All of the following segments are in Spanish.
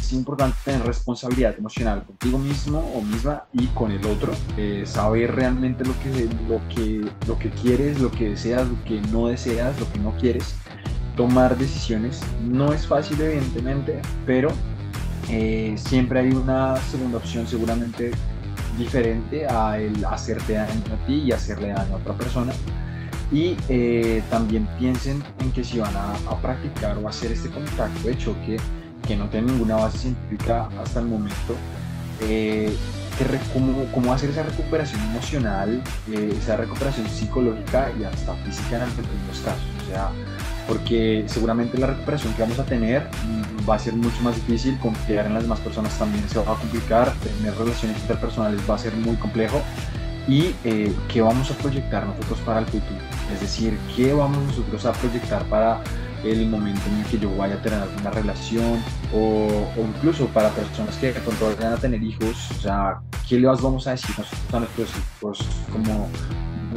es importante tener responsabilidad emocional contigo mismo o misma y con el otro, saber realmente lo que quieres, lo que deseas, lo que no deseas, lo que no quieres, tomar decisiones. No es fácil, evidentemente, pero siempre hay una segunda opción seguramente diferente a el hacerte daño a ti y hacerle daño a otra persona. Y también piensen en que si van a practicar o hacer este contacto de choque, que no tiene ninguna base científica hasta el momento, eh, cómo hacer esa recuperación emocional, esa recuperación psicológica y hasta física en algunos casos. O sea, porque seguramente la recuperación que vamos a tener va a ser mucho más difícil, confiar en las demás personas también se va a complicar, tener relaciones interpersonales va a ser muy complejo y qué vamos a proyectar nosotros para el futuro. Es decir, qué vamos nosotros a proyectar para el momento en el que yo vaya a tener alguna relación o incluso para personas que de pronto vayan a tener hijos. O sea, ¿qué les vamos a decir nosotros a nuestros hijos? Como,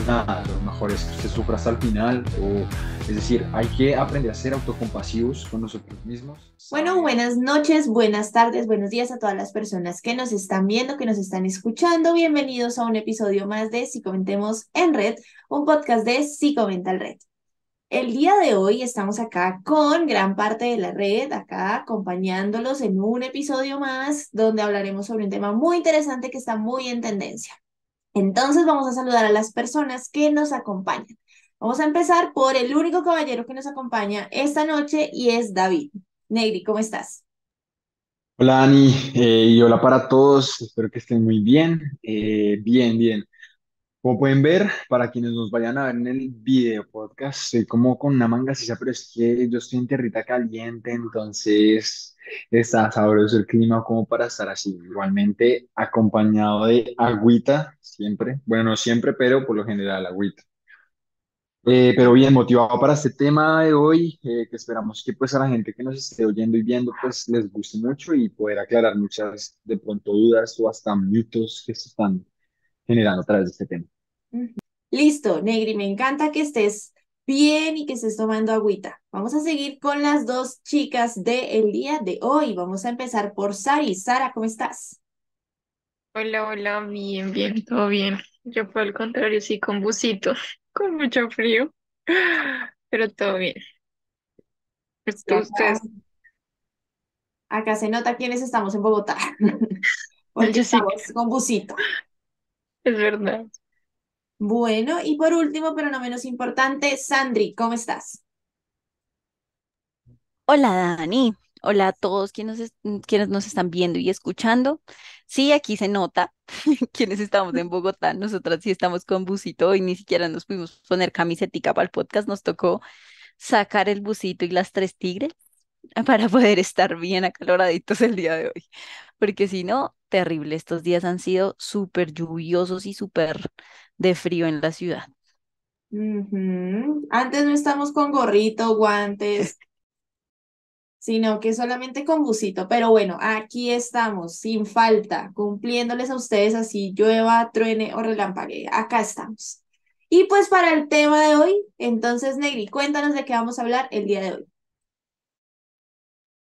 nada, lo mejor es que usted sufra hasta el final. O, es decir, hay que aprender a ser autocompasivos con nosotros mismos. Bueno, Saber. buenas noches, buenas tardes, buenos días a todas las personas que nos están viendo, que nos están escuchando. Bienvenidos a un episodio más de Si Comentemos en Red, un podcast de Si Comenta el Red. El día de hoy estamos acá con gran parte de la red, acá acompañándolos en un episodio más donde hablaremos sobre un tema muy interesante que está muy en tendencia. Entonces vamos a saludar a las personas que nos acompañan. Vamos a empezar por el único caballero que nos acompaña esta noche y es David. Negri, ¿cómo estás? Hola Dani, y hola para todos, espero que estén muy bien. Bien, bien. Como pueden ver, para quienes nos vayan a ver en el video podcast, estoy como con una manga sisa, pero es que yo estoy en tierrita caliente, entonces está sabroso el clima como para estar así. Igualmente acompañado de agüita, siempre. Bueno, no siempre, pero por lo general agüita. Pero bien motivado para este tema de hoy, que esperamos que pues a la gente que nos esté oyendo y viendo pues les guste mucho y poder aclarar muchas de pronto dudas o hasta mitos que se están generando a través de este tema. Ujú. Listo, Negri, me encanta que estés bien y que estés tomando agüita. Vamos a seguir con las dos chicas del día de hoy. Vamos a empezar por Sari. Sara, ¿cómo estás? Hola, hola, bien, bien, todo bien. Yo por el contrario, sí, con busito, con mucho frío, pero todo bien. Sí, Ustedes, acá se nota quiénes estamos en Bogotá, porque yo sí, estamos con busito. es verdad. Bueno, y por último, pero no menos importante, Sandri, ¿cómo estás? Hola Dani, hola a todos quienes nos están viendo y escuchando. Sí, aquí se nota quienes estamos en Bogotá. Nosotras sí estamos con busito y ni siquiera nos pudimos poner camisetica para el podcast. Nos tocó sacar el busito y las tres tigres para poder estar bien acaloraditos el día de hoy. Porque si no, terrible. Estos días han sido súper lluviosos y súper de frío en la ciudad. Ujú. Antes no estamos con gorrito, guantes, sino que solamente con busito. Pero bueno, aquí estamos, sin falta, cumpliéndoles a ustedes así llueva, truene o relampaguee. Acá estamos. Y pues para el tema de hoy, entonces, Negri, cuéntanos de qué vamos a hablar el día de hoy.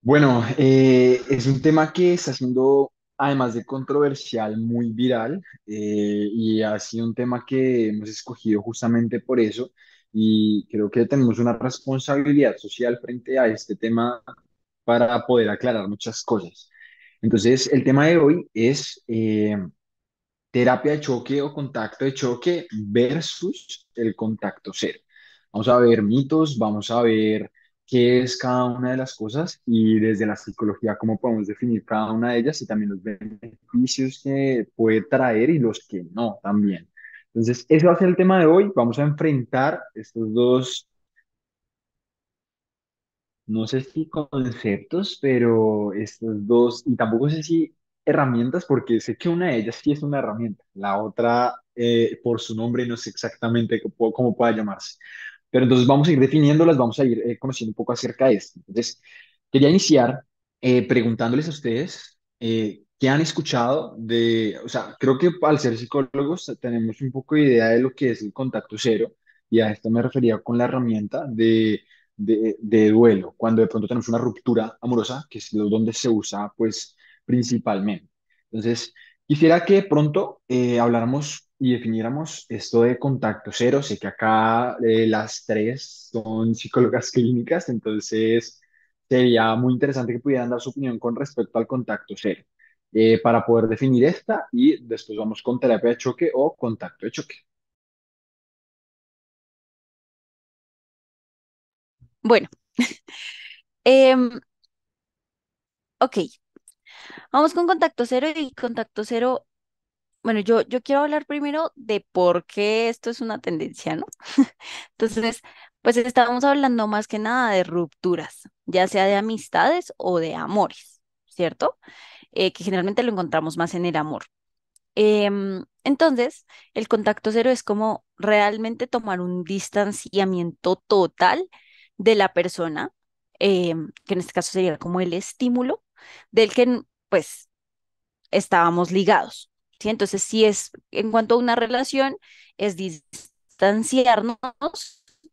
Bueno, es un tema que está siendo, además de controversial, muy viral, y ha sido un tema que hemos escogido justamente por eso y creo que tenemos una responsabilidad social frente a este tema para poder aclarar muchas cosas. Entonces, el tema de hoy es terapia de choque o contacto de choque versus el contacto cero. Vamos a ver mitos, vamos a ver qué es cada una de las cosas y desde la psicología cómo podemos definir cada una de ellas y también los beneficios que puede traer y los que no también. Entonces, ese va a ser el tema de hoy. Vamos a enfrentar estos dos, no sé si conceptos, pero estos dos, y tampoco sé si herramientas, porque sé que una de ellas sí es una herramienta, la otra, por su nombre, no sé exactamente cómo pueda llamarse. Pero entonces vamos a ir definiéndolas, vamos a ir conociendo un poco acerca de esto. Entonces, quería iniciar preguntándoles a ustedes qué han escuchado de, o sea, creo que al ser psicólogos tenemos un poco de idea de lo que es el contacto cero, y a esto me refería con la herramienta de duelo, cuando de pronto tenemos una ruptura amorosa, que es donde se usa pues principalmente. Entonces, quisiera que pronto habláramos y definiéramos esto de contacto cero. Sé que acá las tres son psicólogas clínicas, entonces sería muy interesante que pudieran dar su opinión con respecto al contacto cero, para poder definir esta y después vamos con terapia de choque o contacto de choque. Bueno, em, ok, vamos con contacto cero y contacto cero. Bueno, yo quiero hablar primero de por qué esto es una tendencia, ¿no? Entonces, pues estábamos hablando más que nada de rupturas, ya sea de amistades o de amores, ¿cierto? Que generalmente lo encontramos más en el amor. Entonces, el contacto cero es como realmente tomar un distanciamiento total de la persona, que en este caso sería como el estímulo del que, pues, estábamos ligados, ¿sí? Entonces, si es en cuanto a una relación, es distanciarnos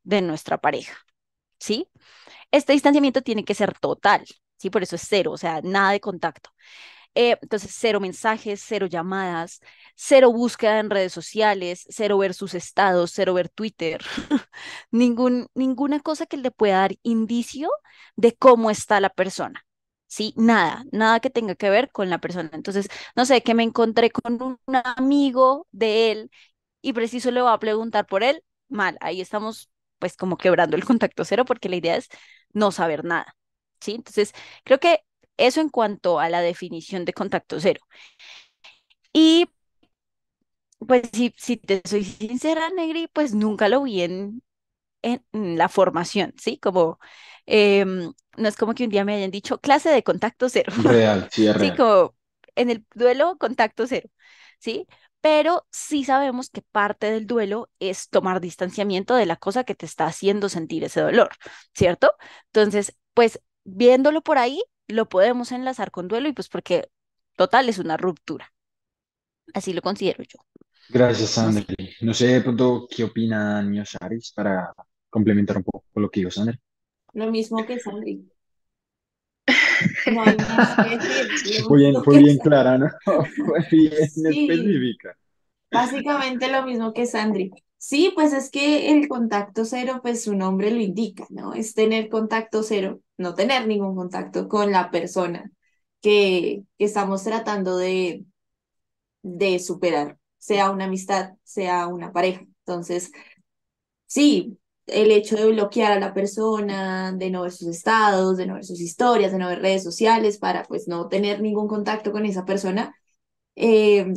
de nuestra pareja, ¿sí? Este distanciamiento tiene que ser total, ¿sí? Por eso es cero, o sea, nada de contacto. Entonces, cero mensajes, cero llamadas, cero búsqueda en redes sociales, cero ver sus estados, cero ver Twitter, ninguna cosa que le pueda dar indicio de cómo está la persona. Sí, nada que tenga que ver con la persona. Entonces, no sé, que me encontré con un amigo de él y preciso le voy a preguntar por él, mal, ahí estamos pues como quebrando el contacto cero porque la idea es no saber nada. ¿Sí? Entonces, creo que eso en cuanto a la definición de contacto cero. Y pues si te soy sincera, Negri, pues nunca lo vi en la formación, ¿sí? Como, no es como que un día me hayan dicho clase de contacto cero, Real, sí es ¿sí? real. Como en el duelo, contacto cero, ¿sí? Pero sí sabemos que parte del duelo es tomar distanciamiento de la cosa que te está haciendo sentir ese dolor, ¿cierto? Entonces, pues viéndolo por ahí, lo podemos enlazar con duelo y pues porque total es una ruptura. Así lo considero yo. Gracias, No sé. Sandra. No sé de pronto qué opina Saris para complementar un poco lo que dijo Sandra. Lo mismo que Sandri. No hay más que decir. Lo mismo Fue que bien Sandri. clara, ¿no? Fue bien Sí, específica. básicamente lo mismo que Sandri. Sí, pues es que el contacto cero, pues su nombre lo indica, ¿no? Es tener contacto cero, no tener ningún contacto con la persona que estamos tratando de superar, sea una amistad, sea una pareja. Entonces, sí, el hecho de bloquear a la persona, de no ver sus estados, de no ver sus historias, de no ver redes sociales para pues no tener ningún contacto con esa persona, eh,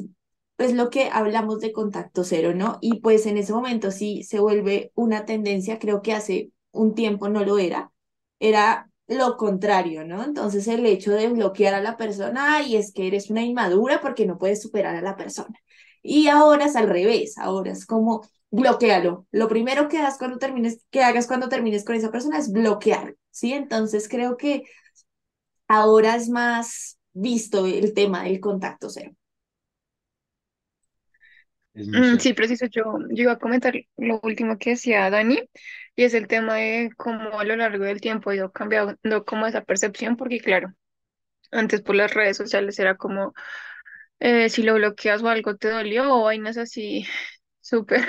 pues lo que hablamos de contacto cero, ¿no? Y pues en ese momento sí se vuelve una tendencia, creo que hace un tiempo no lo era lo contrario, ¿no? Entonces el hecho de bloquear a la persona, y es que eres una inmadura porque no puedes superar a la persona. Y ahora es al revés, ahora es como bloquealo. Lo primero que hagas cuando termines con esa persona es bloquear, ¿sí? Entonces creo que ahora es más visto el tema del contacto cero. Es muy cierto. Sí, preciso, yo iba a comentar lo último que decía Dani, y es el tema de cómo a lo largo del tiempo ha ido cambiando como esa percepción, porque claro, antes por las redes sociales era como si lo bloqueas o algo te dolió o vainas así súper,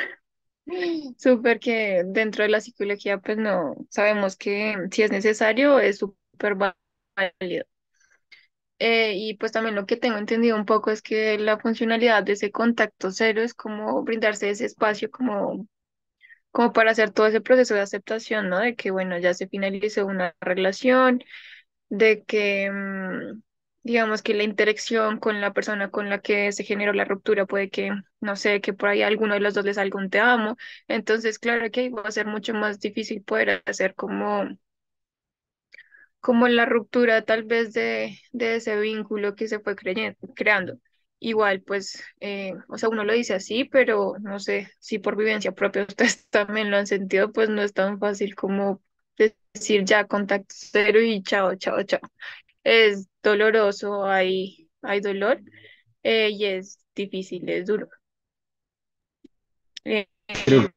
súper que dentro de la psicología pues no sabemos que si es necesario es súper válido. Y pues también lo que tengo entendido un poco es que la funcionalidad de ese contacto cero es como brindarse ese espacio como para hacer todo ese proceso de aceptación, ¿no? De que, bueno, ya se finalizó una relación, de que, digamos que la interacción con la persona con la que se generó la ruptura puede que, no sé, que por ahí a alguno de los dos les salga un te amo. Entonces, claro que ahí va a ser mucho más difícil poder hacer como la ruptura tal vez de ese vínculo que se fue creando. Igual, pues, o sea, uno lo dice así, pero no sé si por vivencia propia ustedes también lo han sentido, pues no es tan fácil como decir ya contacto cero y chao, chao, chao. Es doloroso, hay dolor, y es difícil, es duro. Eh, Creo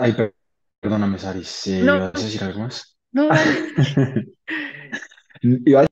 Ay, perdóname, Saris, No, ¿ibas a decir algo más? no, dale.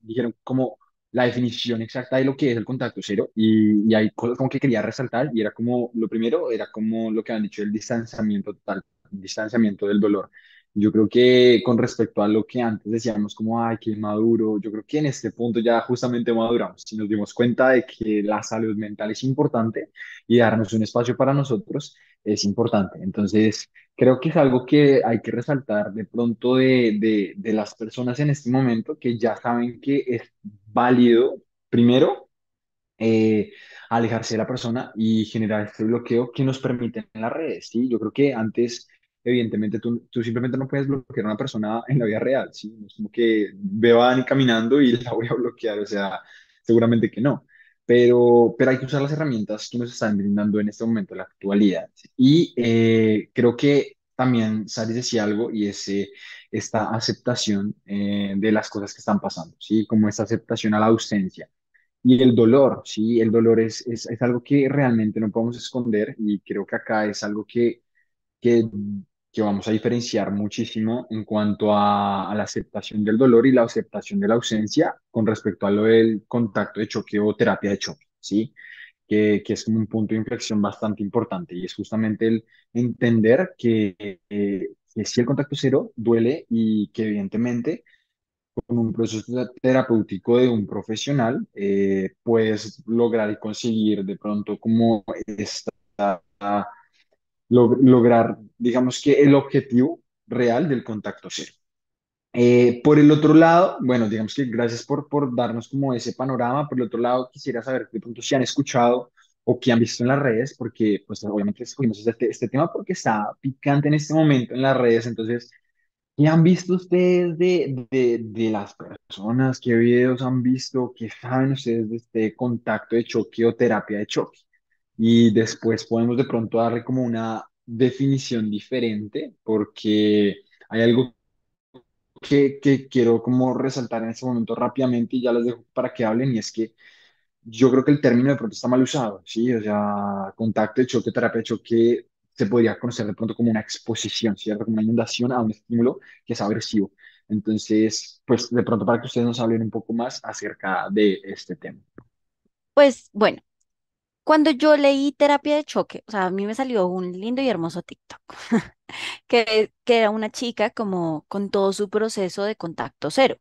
Dijeron como la definición exacta de lo que es el contacto cero y hay cosas como que quería resaltar y era como, lo primero era como lo que han dicho, el distanciamiento total, el distanciamiento del dolor. Yo creo que con respecto a lo que antes decíamos como, ay, qué maduro, yo creo que en este punto ya justamente maduramos y nos dimos cuenta de que la salud mental es importante y darnos un espacio para nosotros es importante. Entonces, creo que es algo que hay que resaltar de pronto de las personas en este momento que ya saben que es válido, primero, alejarse de la persona y generar este bloqueo que nos permiten en las redes, ¿sí? Yo creo que antes, evidentemente, tú simplemente no puedes bloquear a una persona en la vida real, ¿sí? No es como que veo a Dani caminando y la voy a bloquear, o sea, seguramente que no. Pero hay que usar las herramientas que nos están brindando en este momento, en la actualidad. Y creo que también Sari decía algo y es esta aceptación de las cosas que están pasando, ¿sí? Como esta aceptación a la ausencia. Y el dolor, sí, el dolor es algo que realmente no podemos esconder y creo que acá es algo que, que vamos a diferenciar muchísimo en cuanto a la aceptación del dolor y la aceptación de la ausencia con respecto a lo del contacto de choque o terapia de choque, ¿sí? Que es como un punto de inflexión bastante importante y es justamente el entender que si el contacto cero duele y que evidentemente con un proceso terapéutico de un profesional, puedes lograr y conseguir de pronto como esta, lograr, digamos que el objetivo real del contacto cero. Por el otro lado, bueno, digamos que gracias por darnos como ese panorama. Por el otro lado, quisiera saber de pronto si han escuchado o qué han visto en las redes, porque pues obviamente escogimos este tema porque está picante en este momento en las redes, entonces ¿qué han visto ustedes de las personas? ¿Qué videos han visto? ¿Qué saben ustedes de este contacto de choque o terapia de choque? Y después podemos de pronto darle como una definición diferente, porque hay algo que quiero como resaltar en este momento rápidamente y ya les dejo para que hablen, y es que yo creo que el término de pronto está mal usado, ¿sí? O sea, contacto de choque, terapia de choque, se podría conocer de pronto como una exposición, ¿cierto? Como una inundación a un estímulo que es agresivo. Entonces, pues de pronto para que ustedes nos hablen un poco más acerca de este tema. Pues bueno, cuando yo leí terapia de choque, o sea, a mí me salió un lindo y hermoso TikTok, que era una chica como con todo su proceso de contacto cero.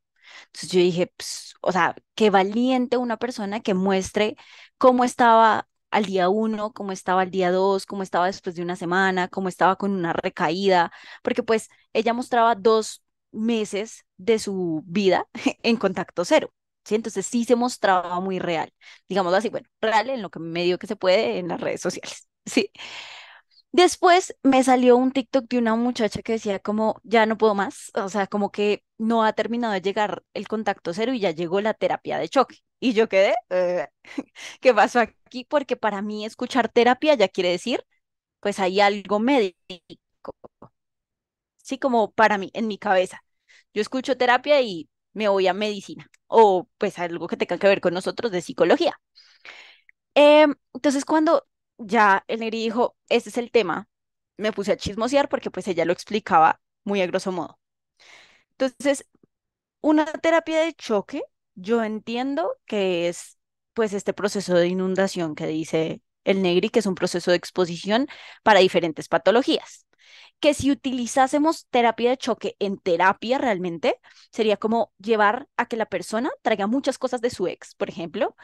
Entonces yo dije, o sea, qué valiente una persona que muestre cómo estaba al día uno, cómo estaba al día dos, cómo estaba después de una semana, cómo estaba con una recaída, porque pues ella mostraba 2 meses de su vida en contacto cero. ¿Sí? Entonces sí se mostraba muy real, digámoslo así, bueno, real en lo que medio que se puede en las redes sociales. Sí. Después me salió un TikTok de una muchacha que decía como, ya no puedo más, o sea, como que no ha terminado de llegar el contacto cero y ya llegó la terapia de choque. Y yo quedé, ¿qué pasó aquí? Porque para mí escuchar terapia ya quiere decir, pues hay algo médico, sí, como para mí, en mi cabeza. Yo escucho terapia y me voy a medicina o pues algo que tenga que ver con nosotros de psicología. Entonces, cuando ya el Negri dijo, este es el tema, me puse a chismosear porque pues ella lo explicaba muy a grosso modo. Entonces, una terapia de choque, yo entiendo que es pues este proceso de inundación que dice el Negri, que es un proceso de exposición para diferentes patologías. Que si utilizásemos terapia de choque en terapia realmente, sería como llevar a que la persona traiga muchas cosas de su ex, por ejemplo,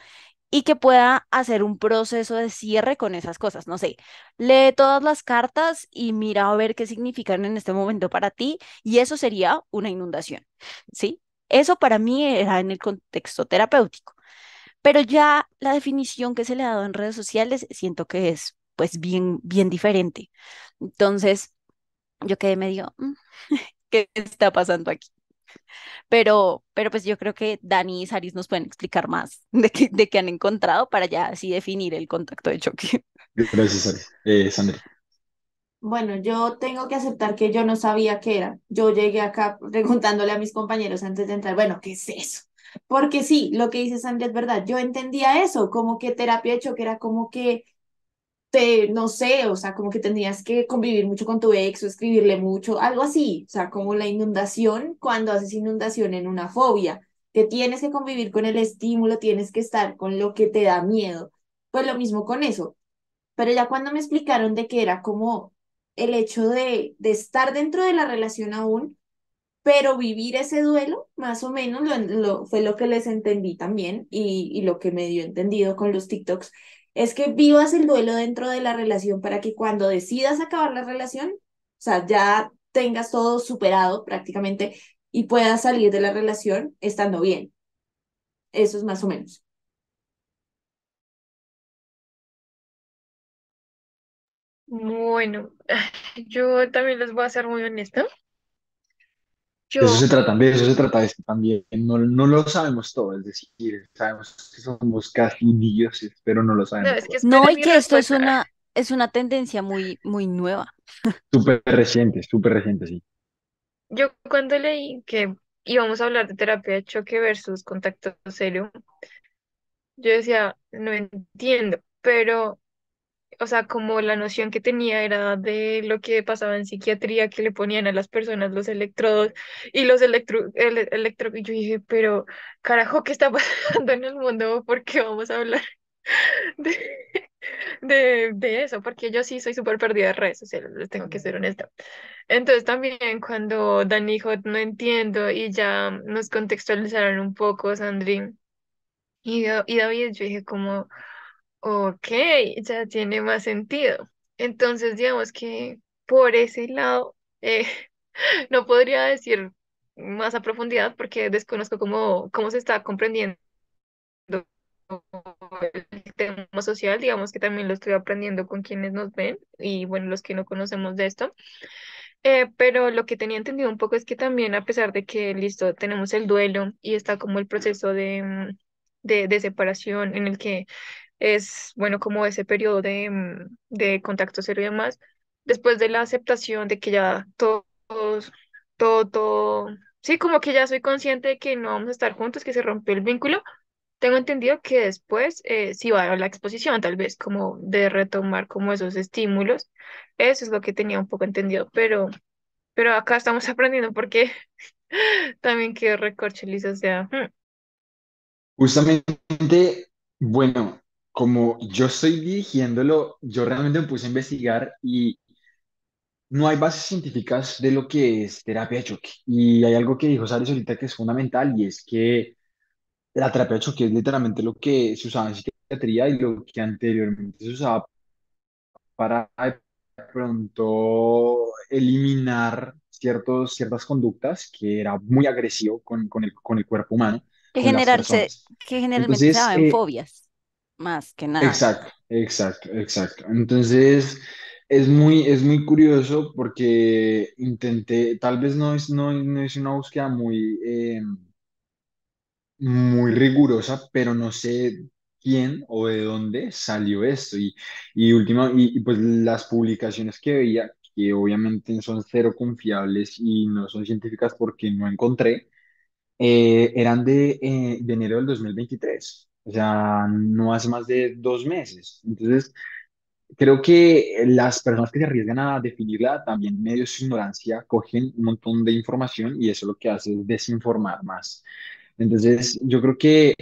y que pueda hacer un proceso de cierre con esas cosas. No sé, lee todas las cartas y mira a ver qué significan en este momento para ti y eso sería una inundación, ¿sí? Eso para mí era en el contexto terapéutico, pero ya la definición que se le ha dado en redes sociales siento que es pues bien, bien diferente. Entonces, yo quedé medio, ¿qué está pasando aquí? Pero pues yo creo que Dani y Saris nos pueden explicar más de qué han encontrado para ya así definir el contacto de choque. Gracias, Sari. Sandra. Bueno, yo tengo que aceptar que yo no sabía qué era. Yo llegué acá preguntándole a mis compañeros antes de entrar, bueno, ¿qué es eso? Porque sí, lo que dice Sandra es verdad. Yo entendía eso, como que terapia de choque era como que no sé, o sea, como que tendrías que convivir mucho con tu ex o escribirle mucho, algo así, o sea, como la inundación cuando haces inundación en una fobia, que tienes que convivir con el estímulo, tienes que estar con lo que te da miedo. Pues lo mismo con eso, pero ya cuando me explicaron de que era como el hecho de estar dentro de la relación aún, pero vivir ese duelo, más o menos, fue lo que les entendí también y lo que me dio entendido con los TikToks, es que vivas el duelo dentro de la relación para que cuando decidas acabar la relación, o sea, ya tengas todo superado prácticamente y puedas salir de la relación estando bien. Eso es más o menos. Bueno, yo también les voy a ser muy honesta. De eso Yo, se trata, de eso se trata, es que también no lo sabemos todo, es decir, sabemos que somos casi dioses, pero no lo no, sabemos es que todo. No, esperen y mi que esto respuesta. es una tendencia muy, muy nueva. Súper reciente, sí. Yo cuando leí que íbamos a hablar de terapia de choque versus contacto cero, yo decía, no entiendo, pero, o sea, como la noción que tenía era de lo que pasaba en psiquiatría, que le ponían a las personas los electrodos y los y yo dije, pero carajo, ¿qué está pasando en el mundo? ¿Por qué vamos a hablar de, de eso? Porque yo sí soy súper perdida de redes sociales, les tengo que ser honesta. Entonces también cuando Dani dijo, no entiendo, y ya nos contextualizaron un poco, Sandrine y David, yo dije como, ok, ya tiene más sentido. Entonces, digamos que por ese lado, no podría decir más a profundidad porque desconozco cómo se está comprendiendo el tema social, digamos que también lo estoy aprendiendo con quienes nos ven y bueno, los que no conocemos de esto. Pero lo que tenía entendido un poco es que también a pesar de que, listo, tenemos el duelo y está como el proceso de separación en el que es, bueno, como ese periodo de contacto cero y demás, después de la aceptación de que ya todo, sí, como que ya soy consciente de que no vamos a estar juntos, que se rompió el vínculo. Tengo entendido que después sí va a la exposición, tal vez como de retomar como esos estímulos. Eso es lo que tenía un poco entendido, pero acá estamos aprendiendo porque también que recorcholis, o sea, Justamente, bueno, como yo estoy dirigiéndolo, yo realmente me puse a investigar y no hay bases científicas de lo que es terapia de choque. Y hay algo que dijo Sari ahorita que es fundamental y es que la terapia de choque es literalmente lo que se usaba en psiquiatría y lo que anteriormente se usaba para de pronto eliminar ciertas conductas que era muy agresivo con el cuerpo humano, con las personas. Que generalmente se Entonces, daba en fobias, más que nada. exacto. Entonces, es muy curioso porque intenté, tal vez no es una búsqueda muy rigurosa, pero no sé quién o de dónde salió esto. Y pues las publicaciones que veía, que obviamente son cero confiables y no son científicas porque no encontré, eran de enero del 2023. O sea, no hace más de 2 meses. Entonces, creo que las personas que se arriesgan a definirla también medio su ignorancia cogen un montón de información y eso lo que hace es desinformar más. Entonces, yo creo que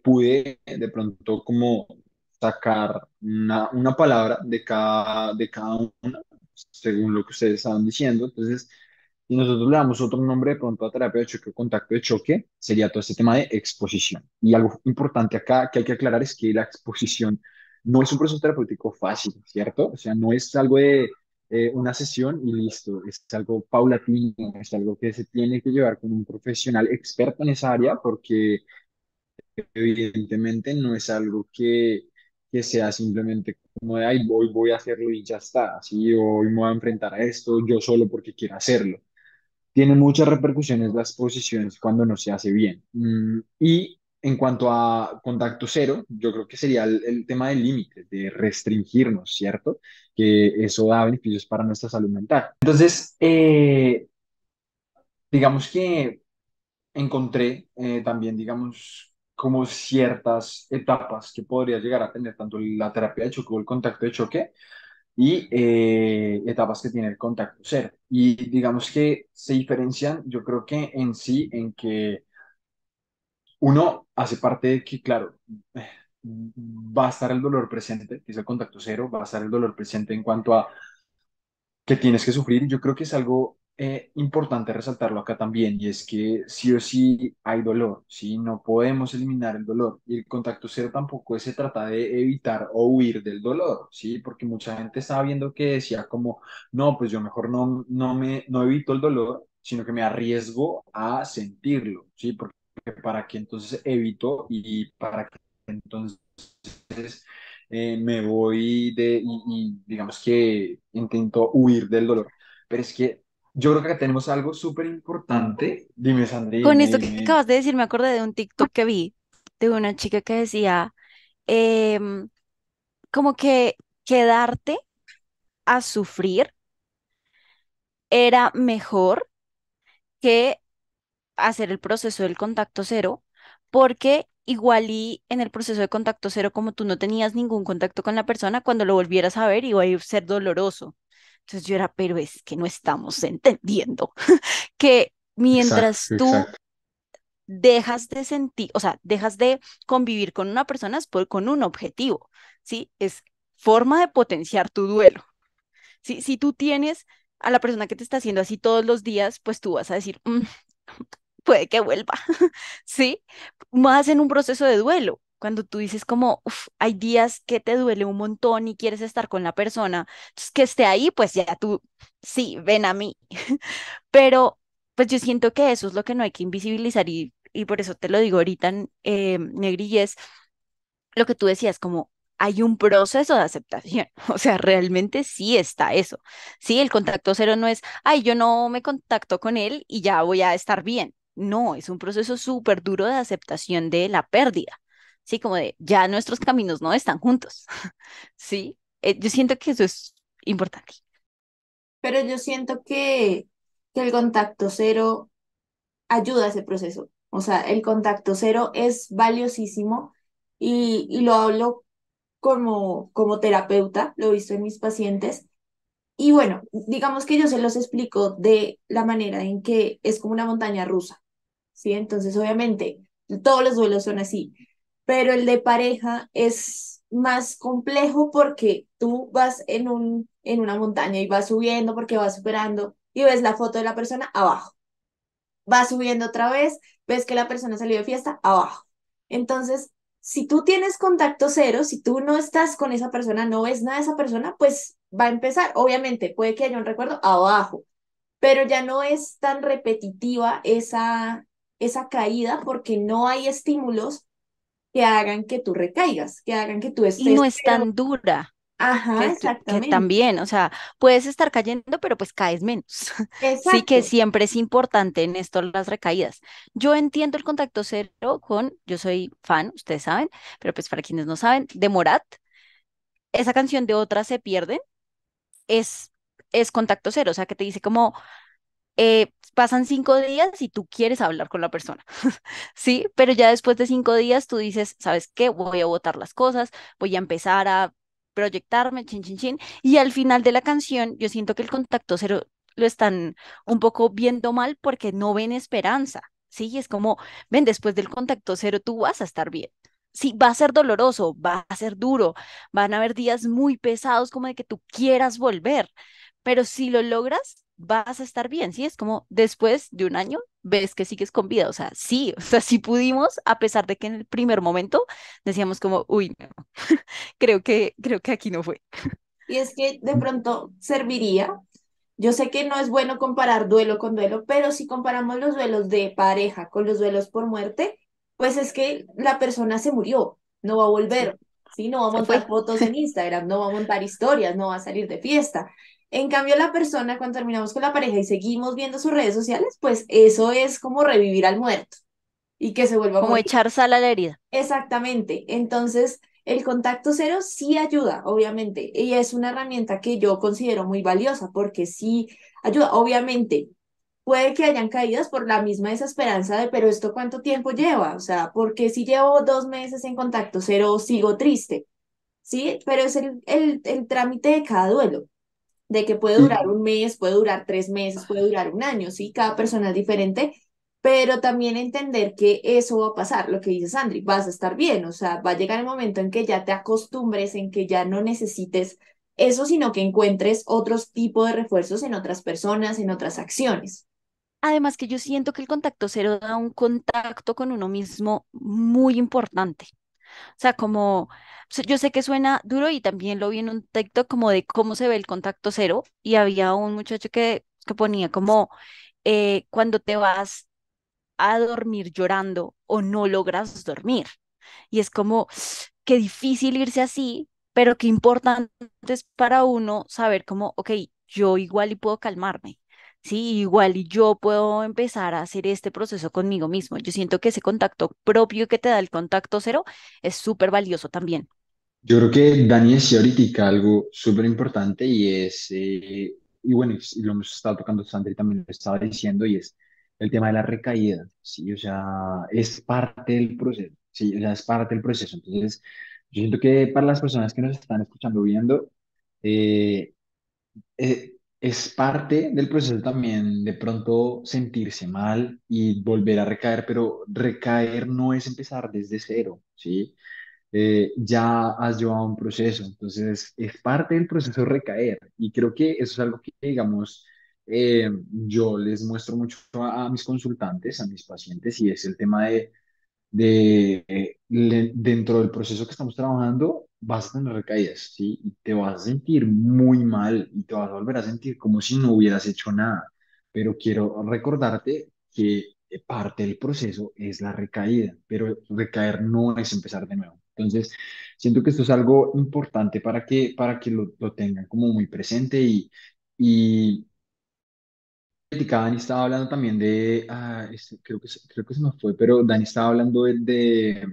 pude de pronto como sacar una palabra de cada una, según lo que ustedes estaban diciendo. Entonces, si nosotros le damos otro nombre de pronto a terapia de choque o contacto de choque, sería todo este tema de exposición. Y algo importante acá que hay que aclarar es que la exposición no es un proceso terapéutico fácil, ¿cierto? O sea, no es algo de una sesión y listo, es algo paulatino, es algo que se tiene que llevar con un profesional experto en esa área porque evidentemente no es algo que sea simplemente como de, ay, voy a hacerlo y ya está, así, hoy me voy a enfrentar a esto yo solo porque quiero hacerlo. Tiene muchas repercusiones las posiciones cuando no se hace bien. Y en cuanto a contacto cero, yo creo que sería el tema del límite, de restringirnos, ¿cierto? Que eso da beneficios para nuestra salud mental. Entonces, digamos que encontré también, digamos, como ciertas etapas que podría llegar a tener tanto la terapia de choque o el contacto de choque y etapas que tiene el contacto cero. Y digamos que se diferencian, yo creo que en sí, en que uno hace parte de que, claro, va a estar el dolor presente, que es el contacto cero, va a estar el dolor presente en cuanto a que tienes que sufrir. Yo creo que es algo importante resaltarlo acá también, y es que sí o sí hay dolor, ¿sí? No podemos eliminar el dolor. Y el contacto cero tampoco se trata de evitar o huir del dolor, ¿sí? Porque mucha gente estaba viendo que decía como, no, pues yo mejor no evito el dolor, sino que me arriesgo a sentirlo, ¿sí? Porque para que entonces evito y para que entonces me voy y digamos que intento huir del dolor. Pero es que yo creo que acá tenemos algo súper importante. Dime, Sandri, Con dime, esto que dime. acabas de decir, me acordé de un TikTok que vi de una chica que decía, em, como que quedarte a sufrir era mejor que hacer el proceso del contacto cero, porque igual y en el proceso de contacto cero, como tú no tenías ningún contacto con la persona, cuando lo volvieras a ver iba a ser doloroso. Entonces yo era, pero es que no estamos entendiendo que Exacto, mientras tú exacto. dejas de sentir, o sea, dejas de convivir con una persona es con un objetivo, ¿sí? Es forma de potenciar tu duelo. ¿Sí? Si tú tienes a la persona que te está haciendo así todos los días, pues tú vas a decir, "Mm, puede que vuelva", ¿sí? Más en un proceso de duelo. Cuando tú dices como, "Uf, hay días que te duele un montón y quieres estar con la persona, entonces que esté ahí, pues ya tú, sí, ven a mí". Pero pues yo siento que eso es lo que no hay que invisibilizar y por eso te lo digo ahorita, Negri, y es lo que tú decías, como hay un proceso de aceptación, o sea, realmente sí está eso. Sí, el contacto cero no es, ay, yo no me contacto con él y ya voy a estar bien. No, es un proceso súper duro de aceptación de la pérdida. Sí, como de ya nuestros caminos no están juntos. Sí, yo siento que eso es importante. Pero yo siento que el contacto cero ayuda a ese proceso. O sea, el contacto cero es valiosísimo y lo hablo como terapeuta, lo he visto en mis pacientes. Y bueno, digamos que yo se los explico de la manera en que es como una montaña rusa, ¿sí? Entonces, obviamente, todos los duelos son así, pero el de pareja es más complejo porque tú vas en una montaña y vas subiendo porque vas superando y ves la foto de la persona abajo, vas subiendo otra vez, ves que la persona salió de fiesta abajo. Entonces, si tú tienes contacto cero, si tú no estás con esa persona, no ves nada de esa persona, pues va a empezar. Obviamente, puede que haya un recuerdo abajo, pero ya no es tan repetitiva esa caída porque no hay estímulos que hagan que tú recaigas, que hagan que tú Y no estés, es pero, tan dura. ajá, Que exactamente, también, o sea, puedes estar cayendo, pero pues caes menos. Sí que exacto. siempre es importante en esto las recaídas. Yo entiendo el contacto cero yo soy fan, ustedes saben, pero pues para quienes no saben, de Morat, esa canción de Otras se pierden es, es contacto cero, o sea, que te dice como, pasan 5 días y tú quieres hablar con la persona, ¿sí? Pero ya después de 5 días tú dices, ¿sabes qué? Voy a botar las cosas, voy a empezar a proyectarme, chin, chin, chin. Y al final de la canción, yo siento que el contacto cero lo están un poco viendo mal porque no ven esperanza, ¿sí? Y es como, ven, después del contacto cero tú vas a estar bien. Sí, va a ser doloroso, va a ser duro, van a haber días muy pesados como de que tú quieras volver, pero si lo logras, vas a estar bien, ¿sí? Es como después de un año ves que sigues con vida, o sea, sí, o sea, sí pudimos, a pesar de que en el primer momento decíamos como, uy, no, creo que aquí no fue. Y es que de pronto serviría. Yo sé que no es bueno comparar duelo con duelo, pero si comparamos los duelos de pareja con los duelos por muerte, pues es que la persona se murió, no va a Sí, volver, ¿sí? No va a se montar fue. fotos en Instagram, no va a montar historias, no va a salir de fiesta. En cambio, la persona, cuando terminamos con la pareja y seguimos viendo sus redes sociales, pues eso es como revivir al muerto y que se vuelva a Como morir. echar sal a la herida. Exactamente. Entonces, el contacto cero sí ayuda, obviamente, y es una herramienta que yo considero muy valiosa porque sí ayuda, obviamente. puede que hayan caídas por la misma desesperanza de, pero ¿esto cuánto tiempo lleva? O sea, porque si llevo 2 meses en contacto cero, sigo triste, ¿sí? Pero es el trámite de cada duelo, de que puede durar Y 1 mes, puede durar 3 meses, puede durar un año, ¿sí? Cada persona es diferente, pero también entender que eso va a pasar, lo que dice Sandri, vas a estar bien, o sea, va a llegar el momento en que ya te acostumbres, en que ya no necesites eso, sino que encuentres otros tipos de refuerzos en otras personas, en otras acciones. Además que yo siento que el contacto cero da un contacto con uno mismo muy importante. O sea, como, yo sé que suena duro y también lo vi en un TikTok como de cómo se ve el contacto cero y había un muchacho que ponía como cuando te vas a dormir llorando o no logras dormir. Y es como, qué difícil irse así, pero qué importante es para uno saber como, ok, yo igual y puedo calmarme. Sí, igual y yo puedo empezar a hacer este proceso conmigo mismo. Yo siento que ese contacto propio que te da el contacto cero es súper valioso también. yo creo que Dani decía ahorita algo súper importante y es, y bueno, y lo hemos estado tocando, Sandri también lo estaba diciendo, y es el tema de la recaída, ¿sí? O sea, es parte del proceso, ¿sí? O sea, es parte del proceso. Entonces, yo siento que para las personas que nos están escuchando, viendo, eh, es parte del proceso también de pronto sentirse mal y volver a recaer, pero recaer no es empezar desde cero, ¿sí? Ya has llevado un proceso, entonces es parte del proceso recaer y creo que eso es algo que, digamos, yo les muestro mucho a mis consultantes, a mis pacientes y es el tema dentro del proceso que estamos trabajando, vas a tener recaídas, ¿sí? Y te vas a sentir muy mal y te vas a volver a sentir como si no hubieras hecho nada. Pero quiero recordarte que parte del proceso es la recaída, pero recaer no es empezar de nuevo. Entonces, siento que esto es algo importante para que lo tengan como muy presente y Dani estaba hablando también de, creo que se me fue, pero Dani estaba hablando de,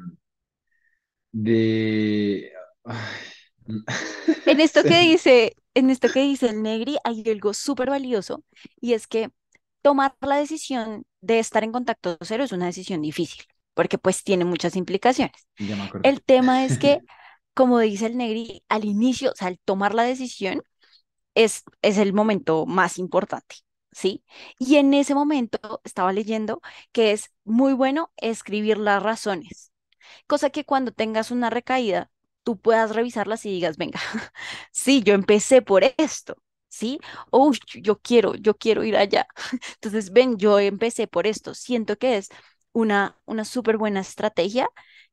ay, En esto que dice el Negri, hay algo súper valioso y es que tomar la decisión de estar en contacto cero es una decisión difícil, porque pues tiene muchas implicaciones. ya me acordé. El tema es que, como dice el Negri, al inicio, o sea, al tomar la decisión es el momento más importante, ¿sí? Y en ese momento estaba leyendo que es muy bueno escribir las razones, cosa que cuando tengas una recaída, tú puedas revisarlas y digas, venga, sí, yo empecé por esto. ¿Sí? Uy, yo quiero ir allá. Entonces, ven, yo empecé por esto. Siento que es una súper buena estrategia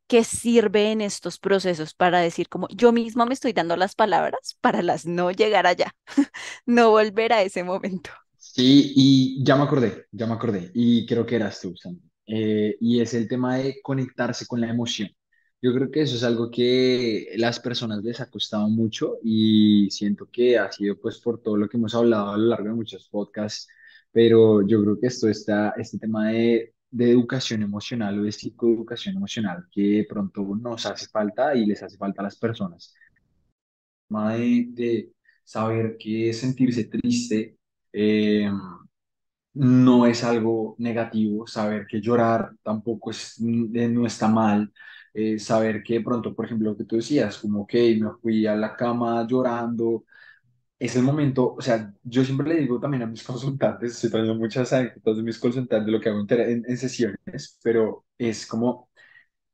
que sirve en estos procesos para decir como yo misma me estoy dando las palabras para las no llegar allá, no volver a ese momento. Sí, y ya me acordé, y creo que eras tú, Sandy. Y es el tema de conectarse con la emoción. Yo creo que eso es algo que las personas les ha costado mucho y siento que ha sido pues por todo lo que hemos hablado a lo largo de muchos podcasts, pero yo creo que esto está, este tema de educación emocional o de psicoeducación emocional que de pronto nos hace falta y les hace falta a las personas tema de saber que sentirse triste no es algo negativo, saber que llorar tampoco no está mal, saber que de pronto, por ejemplo, lo que tú decías, como que me fui a la cama llorando, es el momento, o sea, yo siempre le digo también a mis consultantes, estoy trayendo muchas anécdotas de mis consultantes de lo que hago en sesiones, pero es como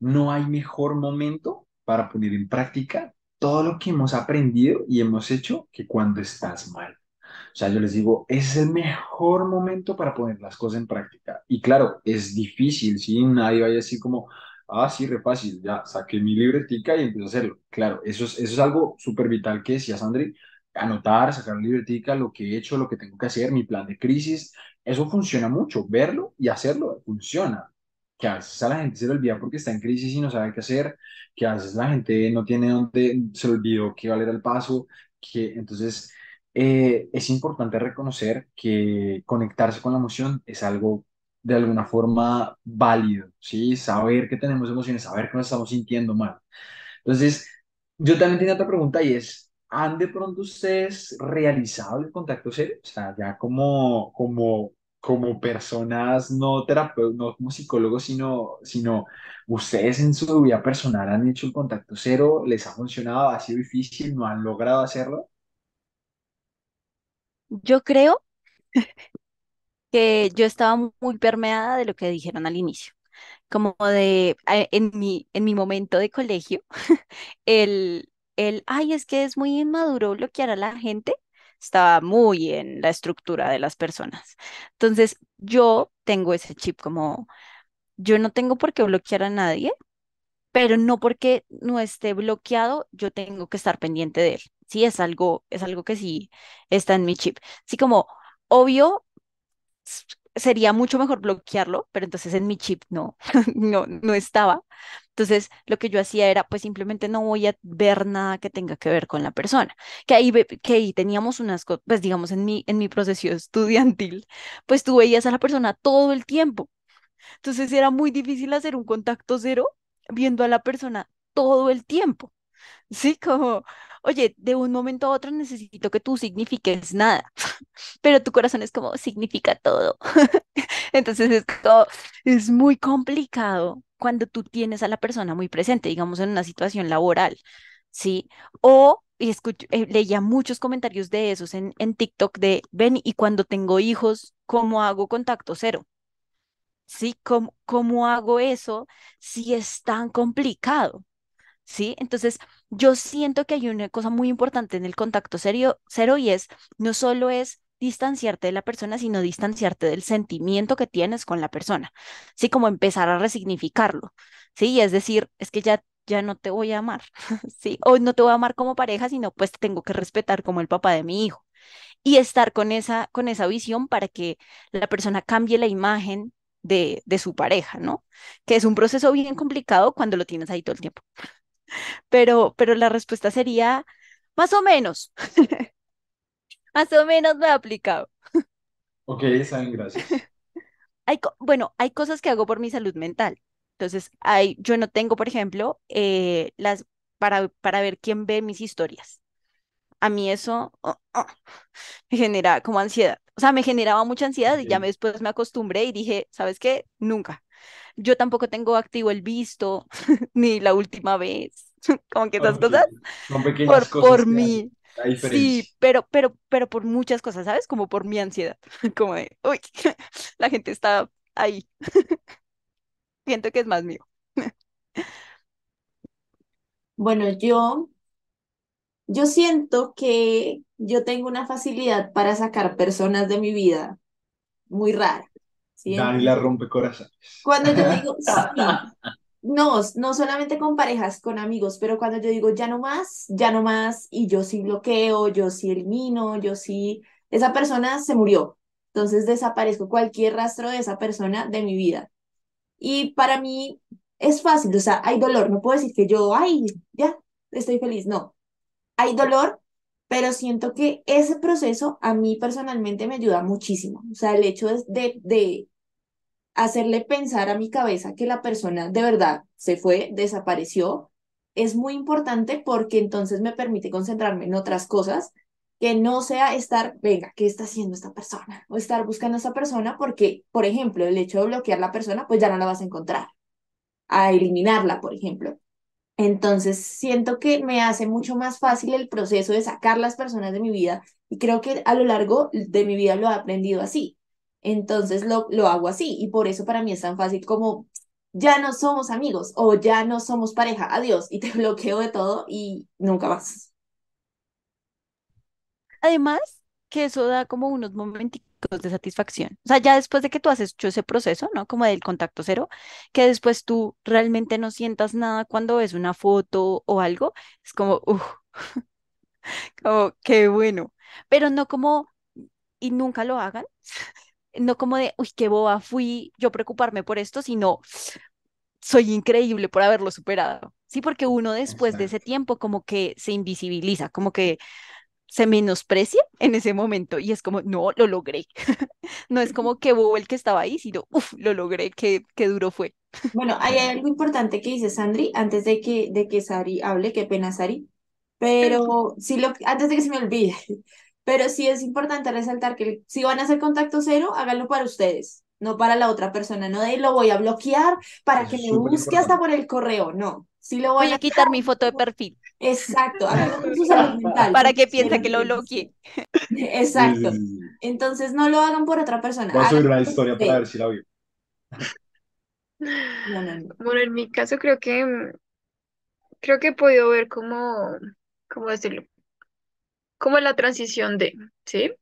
no hay mejor momento para poner en práctica todo lo que hemos aprendido y hemos hecho que cuando estás mal. O sea, yo les digo, ese es el mejor momento para poner las cosas en práctica. Y claro, es difícil, ¿sí? Nadie vaya así como, ah, sí, re fácil, ya saqué mi libretica y empiezo a hacerlo. Claro, eso es algo súper vital que decía Sandri, anotar, sacar la libretica, lo que he hecho, lo que tengo que hacer, mi plan de crisis, eso funciona mucho, verlo y hacerlo, funciona. Que a veces a la gente se le olvida porque está en crisis y no sabe qué hacer, que a veces la gente no tiene dónde, se le olvidó qué vale el paso, que entonces es importante reconocer que conectarse con la emoción es algo de alguna forma válido, ¿sí? Saber que tenemos emociones, saber que nos estamos sintiendo mal. Entonces, yo también tenía otra pregunta y es, ¿han de pronto ustedes realizado el contacto cero? O sea, ya como como personas, no terapeutas, no como psicólogos, sino ustedes en su vida personal han hecho el contacto cero, les ha funcionado, ha sido difícil, no han logrado hacerlo. Yo creo que yo estaba muy permeada de lo que dijeron al inicio, como de en mi momento de colegio, ay, es que es muy inmaduro bloquear a la gente, estaba muy en la estructura de las personas. Entonces, yo tengo ese chip como, yo no tengo por qué bloquear a nadie, pero no porque no esté bloqueado, yo tengo que estar pendiente de él. Sí, es algo que sí está en mi chip. Sí, como, obvio sería mucho mejor bloquearlo, pero entonces en mi chip no, no estaba. Entonces lo que yo hacía era, pues simplemente no voy a ver nada que tenga que ver con la persona. Que ahí teníamos unas cosas, pues digamos en mi proceso estudiantil, pues tú veías a la persona todo el tiempo. Entonces era muy difícil hacer un contacto cero viendo a la persona todo el tiempo. Sí, como, oye, de un momento a otro necesito que tú signifiques nada, pero tu corazón es como, significa todo. Entonces es muy complicado cuando tú tienes a la persona muy presente, digamos en una situación laboral, ¿sí? O leía muchos comentarios de esos en TikTok de, ven, y cuando tengo hijos, ¿cómo hago contacto cero? ¿Sí? ¿Cómo hago eso si es tan complicado? ¿Sí? Entonces, yo siento que hay una cosa muy importante en el contacto cero y es, no solo es distanciarte de la persona, sino distanciarte del sentimiento que tienes con la persona, ¿sí? Como empezar a resignificarlo, ¿sí? Y es decir, es que ya no te voy a amar, ¿sí? O no te voy a amar como pareja, sino pues te tengo que respetar como el papá de mi hijo y estar con esa visión para que la persona cambie la imagen de su pareja, ¿no? Que es un proceso bien complicado cuando lo tienes ahí todo el tiempo, pero la respuesta sería más o menos, más o menos me ha aplicado. Ok, saben, gracias. Bueno, hay cosas que hago por mi salud mental. Entonces, yo no tengo, por ejemplo, para ver quién ve mis historias. A mí eso me genera como ansiedad. O sea, me generaba mucha ansiedad y ya Ok. después me acostumbré y dije, ¿sabes qué? Nunca. Yo tampoco tengo activo el visto, ni la última vez. Como que esas Ok, cosas son pequeñas por cosas que hacen mí. la Sí, diferencia. pero por muchas cosas, ¿sabes? Como por mi ansiedad. Como de, uy, la gente está ahí. Siento que es más mío. Bueno, yo siento que yo tengo una facilidad para sacar personas de mi vida muy rara, ¿sí? Dani la Entonces, rompe corazones. cuando yo digo sí, no, no solamente con parejas, con amigos, pero cuando yo digo ya no más, y yo sí bloqueo, yo sí elimino, yo sí, esa persona se murió. Entonces desaparezco cualquier rastro de esa persona de mi vida. Y para mí es fácil, o sea, hay dolor, no puedo decir que yo, ay, ya, estoy feliz, no, hay dolor, pero siento que ese proceso a mí personalmente me ayuda muchísimo. O sea, el hecho de hacerle pensar a mi cabeza que la persona de verdad se fue, desapareció, es muy importante porque entonces me permite concentrarme en otras cosas que no sea estar, venga, ¿qué está haciendo esta persona? O estar buscando a esta persona porque, por ejemplo, el hecho de bloquear la persona, pues ya no la vas a encontrar, a eliminarla, por ejemplo. Entonces, siento que me hace mucho más fácil el proceso de sacar las personas de mi vida y creo que a lo largo de mi vida lo he aprendido así. Entonces, lo hago así y por eso para mí es tan fácil como ya no somos amigos o ya no somos pareja, adiós, y te bloqueo de todo y nunca más. Además, que eso da como unos momenticos de satisfacción. O sea, ya después de que tú has hecho ese proceso, ¿no? Como del contacto cero, que después tú realmente no sientas nada cuando ves una foto o algo, es como, uff, como, qué bueno. Pero no como, y nunca lo hagan, no como de, uy, qué boba fui yo preocuparme por esto, sino soy increíble por haberlo superado. Sí, porque uno después de ese Exacto. tiempo como que se invisibiliza, como que se menosprecia en ese momento y es como, no, lo logré. No es como que bobo el que estaba ahí, sino, uff, lo logré, qué duro fue. Bueno, hay algo importante que dice Sandri antes de que Sari hable, qué pena Sari, pero sí antes de que se me olvide. Pero sí es importante resaltar que si van a hacer contacto cero, háganlo para ustedes, no para la otra persona. No de lo voy a bloquear para Eso que es me súper busque hasta importante. por el correo. No, si lo Voy van a a hacer, quitar mi foto de perfil exacto, háganlo por su salud mental, para porque que piense quiero que lo que bloqueé. Sí, sí, exacto. sí, sí. Entonces no lo hagan por otra persona, Voy a subir háganlo una por historia para ver usted. si la vio. No, no, no. Bueno, en mi caso creo que he podido ver cómo decirlo, como la transición de, ¿sí?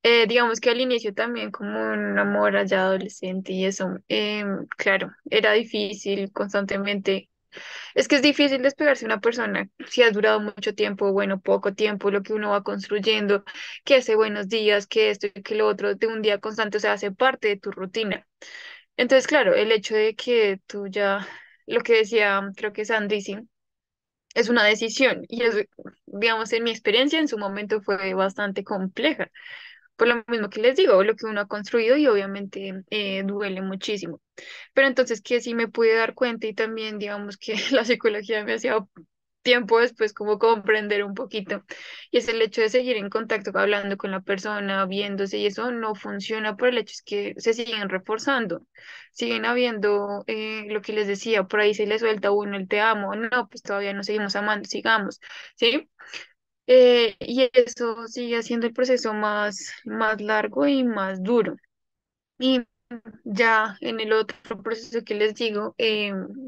Digamos que al inicio también como un amor allá adolescente y eso, claro, era difícil constantemente. Es que es difícil despegarse de una persona si has durado mucho tiempo, bueno, poco tiempo, lo que uno va construyendo, que ese buenos días, que esto y que lo otro, de un día constante, o sea, hace parte de tu rutina. Entonces, claro, el hecho de que tú ya, lo que decía, creo que Sandy, sí, es una decisión y es, digamos, en mi experiencia en su momento fue bastante compleja. Por lo mismo que les digo, lo que uno ha construido y obviamente duele muchísimo. Pero entonces que sí me pude dar cuenta y también digamos que la psicología me hacía tiempo después como comprender un poquito. Y es el hecho de seguir en contacto, hablando con la persona, viéndose y eso no funciona por el hecho es que se siguen reforzando. Siguen habiendo lo que les decía, por ahí se le suelta a uno el te amo, no, pues todavía nos seguimos amando, sigamos, ¿sí? Y eso sigue haciendo el proceso más largo y más duro. Y ya en el otro proceso que les digo,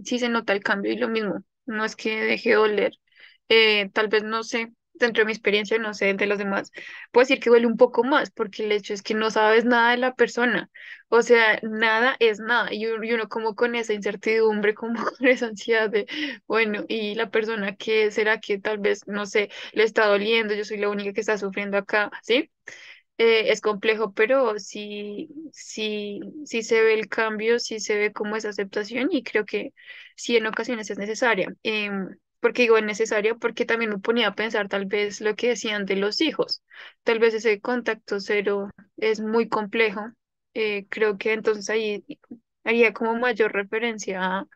sí se nota el cambio y lo mismo, no es que deje de doler, tal vez no sé, dentro de mi experiencia, no sé, de los demás, puedo decir que duele un poco más porque el hecho es que no sabes nada de la persona, o sea, nada es nada y uno como con esa incertidumbre, como con esa ansiedad de, bueno, y la persona que será que tal vez, no sé, le está doliendo, yo soy la única que está sufriendo acá, ¿sí? Es complejo, pero sí se ve el cambio, sí se ve como esa aceptación y creo que sí en ocasiones es necesaria. ¿Por qué digo es necesaria? Porque también me ponía a pensar tal vez lo que decían de los hijos. Tal vez ese contacto cero es muy complejo. Creo que entonces ahí haría como mayor referencia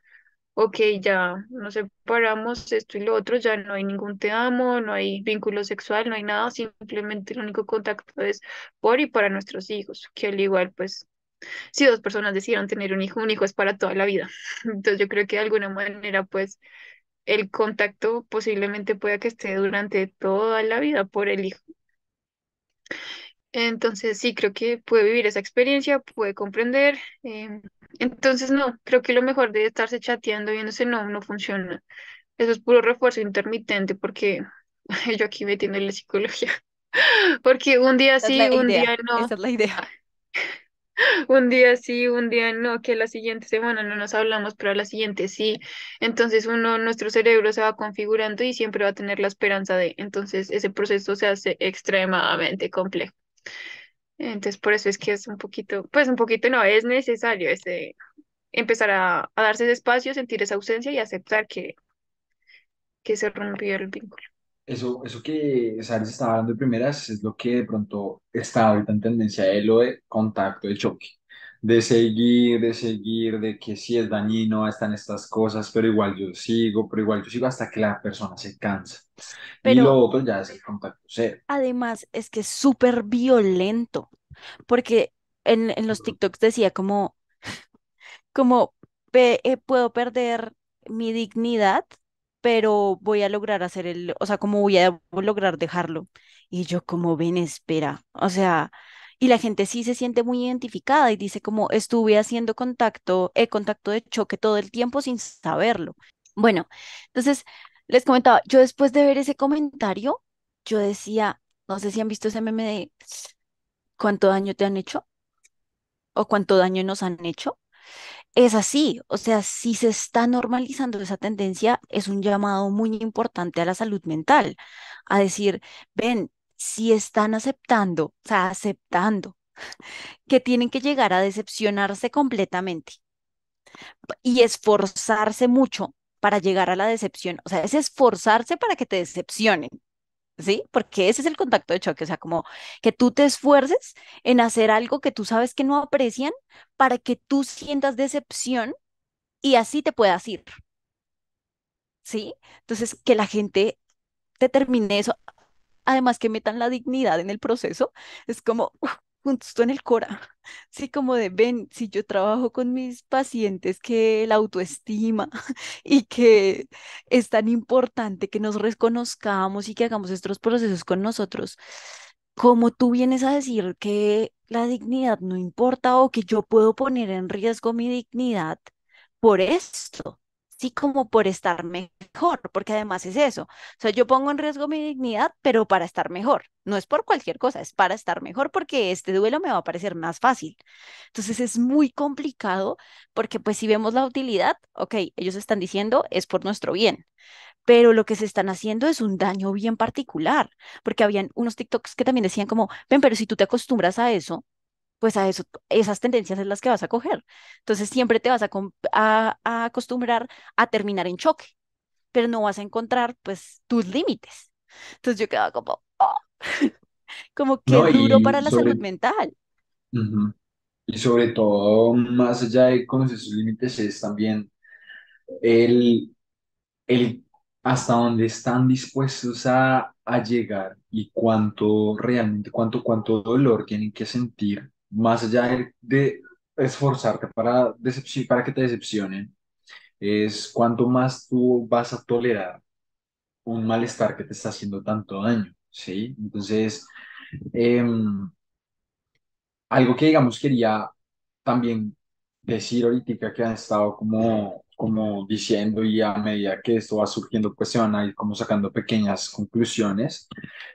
ok, ya nos separamos, esto y lo otro, ya no hay ningún te amo, no hay vínculo sexual, no hay nada, simplemente el único contacto es por y para nuestros hijos, que al igual, pues, si dos personas decidieron tener un hijo es para toda la vida. Entonces yo creo que de alguna manera, pues, el contacto posiblemente pueda que esté durante toda la vida por el hijo. Entonces sí, creo que puede vivir esa experiencia, puede comprender. Entonces no, creo que lo mejor de estarse chateando, viéndose, no funciona. Eso es puro refuerzo intermitente porque yo aquí metiéndole psicología. Porque un día Esa es sí, la un idea, día no, esa es la idea. un día sí, un día no, que la siguiente semana no nos hablamos, pero a la siguiente sí. Entonces nuestro cerebro se va configurando y siempre va a tener la esperanza de. Entonces ese proceso se hace extremadamente complejo. Entonces por eso es que es un poquito, pues un poquito no, es necesario empezar a darse ese espacio, sentir esa ausencia y aceptar que se rompió el vínculo. Eso que Sari estaba hablando de primeras es lo que de pronto está ahorita en tendencia de lo de contacto de choque, de seguir, de que si es dañino, están estas cosas, pero igual yo sigo hasta que la persona se cansa. Y lo Pero otro ya es el contacto cero. además es que es súper violento, porque en los TikToks decía como puedo perder mi dignidad, pero voy a lograr hacer o sea, como voy a lograr dejarlo. Y yo como ven, espera, o sea, y la gente sí se siente muy identificada y dice como estuve haciendo contacto de choque todo el tiempo sin saberlo. Bueno, entonces les comentaba, yo después de ver ese comentario, yo decía, no sé si han visto ese meme de cuánto daño te han hecho o cuánto daño nos han hecho. Es así, o sea, si se está normalizando esa tendencia, es un llamado muy importante a la salud mental, a decir, ven, si están aceptando, o sea, aceptando que tienen que llegar a decepcionarse completamente y esforzarse mucho para llegar a la decepción, o sea, es esforzarse para que te decepcionen. ¿Sí? Porque ese es el contacto de choque, o sea, como que tú te esfuerces en hacer algo que tú sabes que no aprecian para que tú sientas decepción y así te puedas ir, ¿sí? Entonces, que la gente te termine eso. además que metan la dignidad en el proceso, es como justo en el cora, sí, como de, ven, si yo trabajo con mis pacientes que la autoestima y que es tan importante que nos reconozcamos y que hagamos estos procesos con nosotros, como tú vienes a decir que la dignidad no importa o que yo puedo poner en riesgo mi dignidad por esto, sí, como por estar mejor, porque además es eso. O sea, yo pongo en riesgo mi dignidad, pero para estar mejor. No es por cualquier cosa, es para estar mejor porque este duelo me va a parecer más fácil. Entonces es muy complicado porque pues si vemos la utilidad, ok, ellos están diciendo es por nuestro bien, pero lo que se están haciendo es un daño bien particular, porque habían unos TikToks que también decían como, ven, pero si tú te acostumbras a eso, pues a eso, esas tendencias es las que vas a coger. Entonces siempre te vas a acostumbrar a terminar en choque, pero no vas a encontrar pues tus límites. Entonces yo quedaba como, "Oh", como que No, duro para la salud mental. ujú. Y sobre todo, más allá de conocer sus límites, es también el, el hasta dónde están dispuestos a llegar y cuánto realmente, cuánto dolor tienen que sentir, más allá de esforzarte para que te decepcionen, es cuánto más tú vas a tolerar un malestar que te está haciendo tanto daño, ¿sí? Entonces, em, algo que digamos quería también decir ahorita que han estado como diciendo y a medida que esto va surgiendo pues se van a ir como sacando pequeñas conclusiones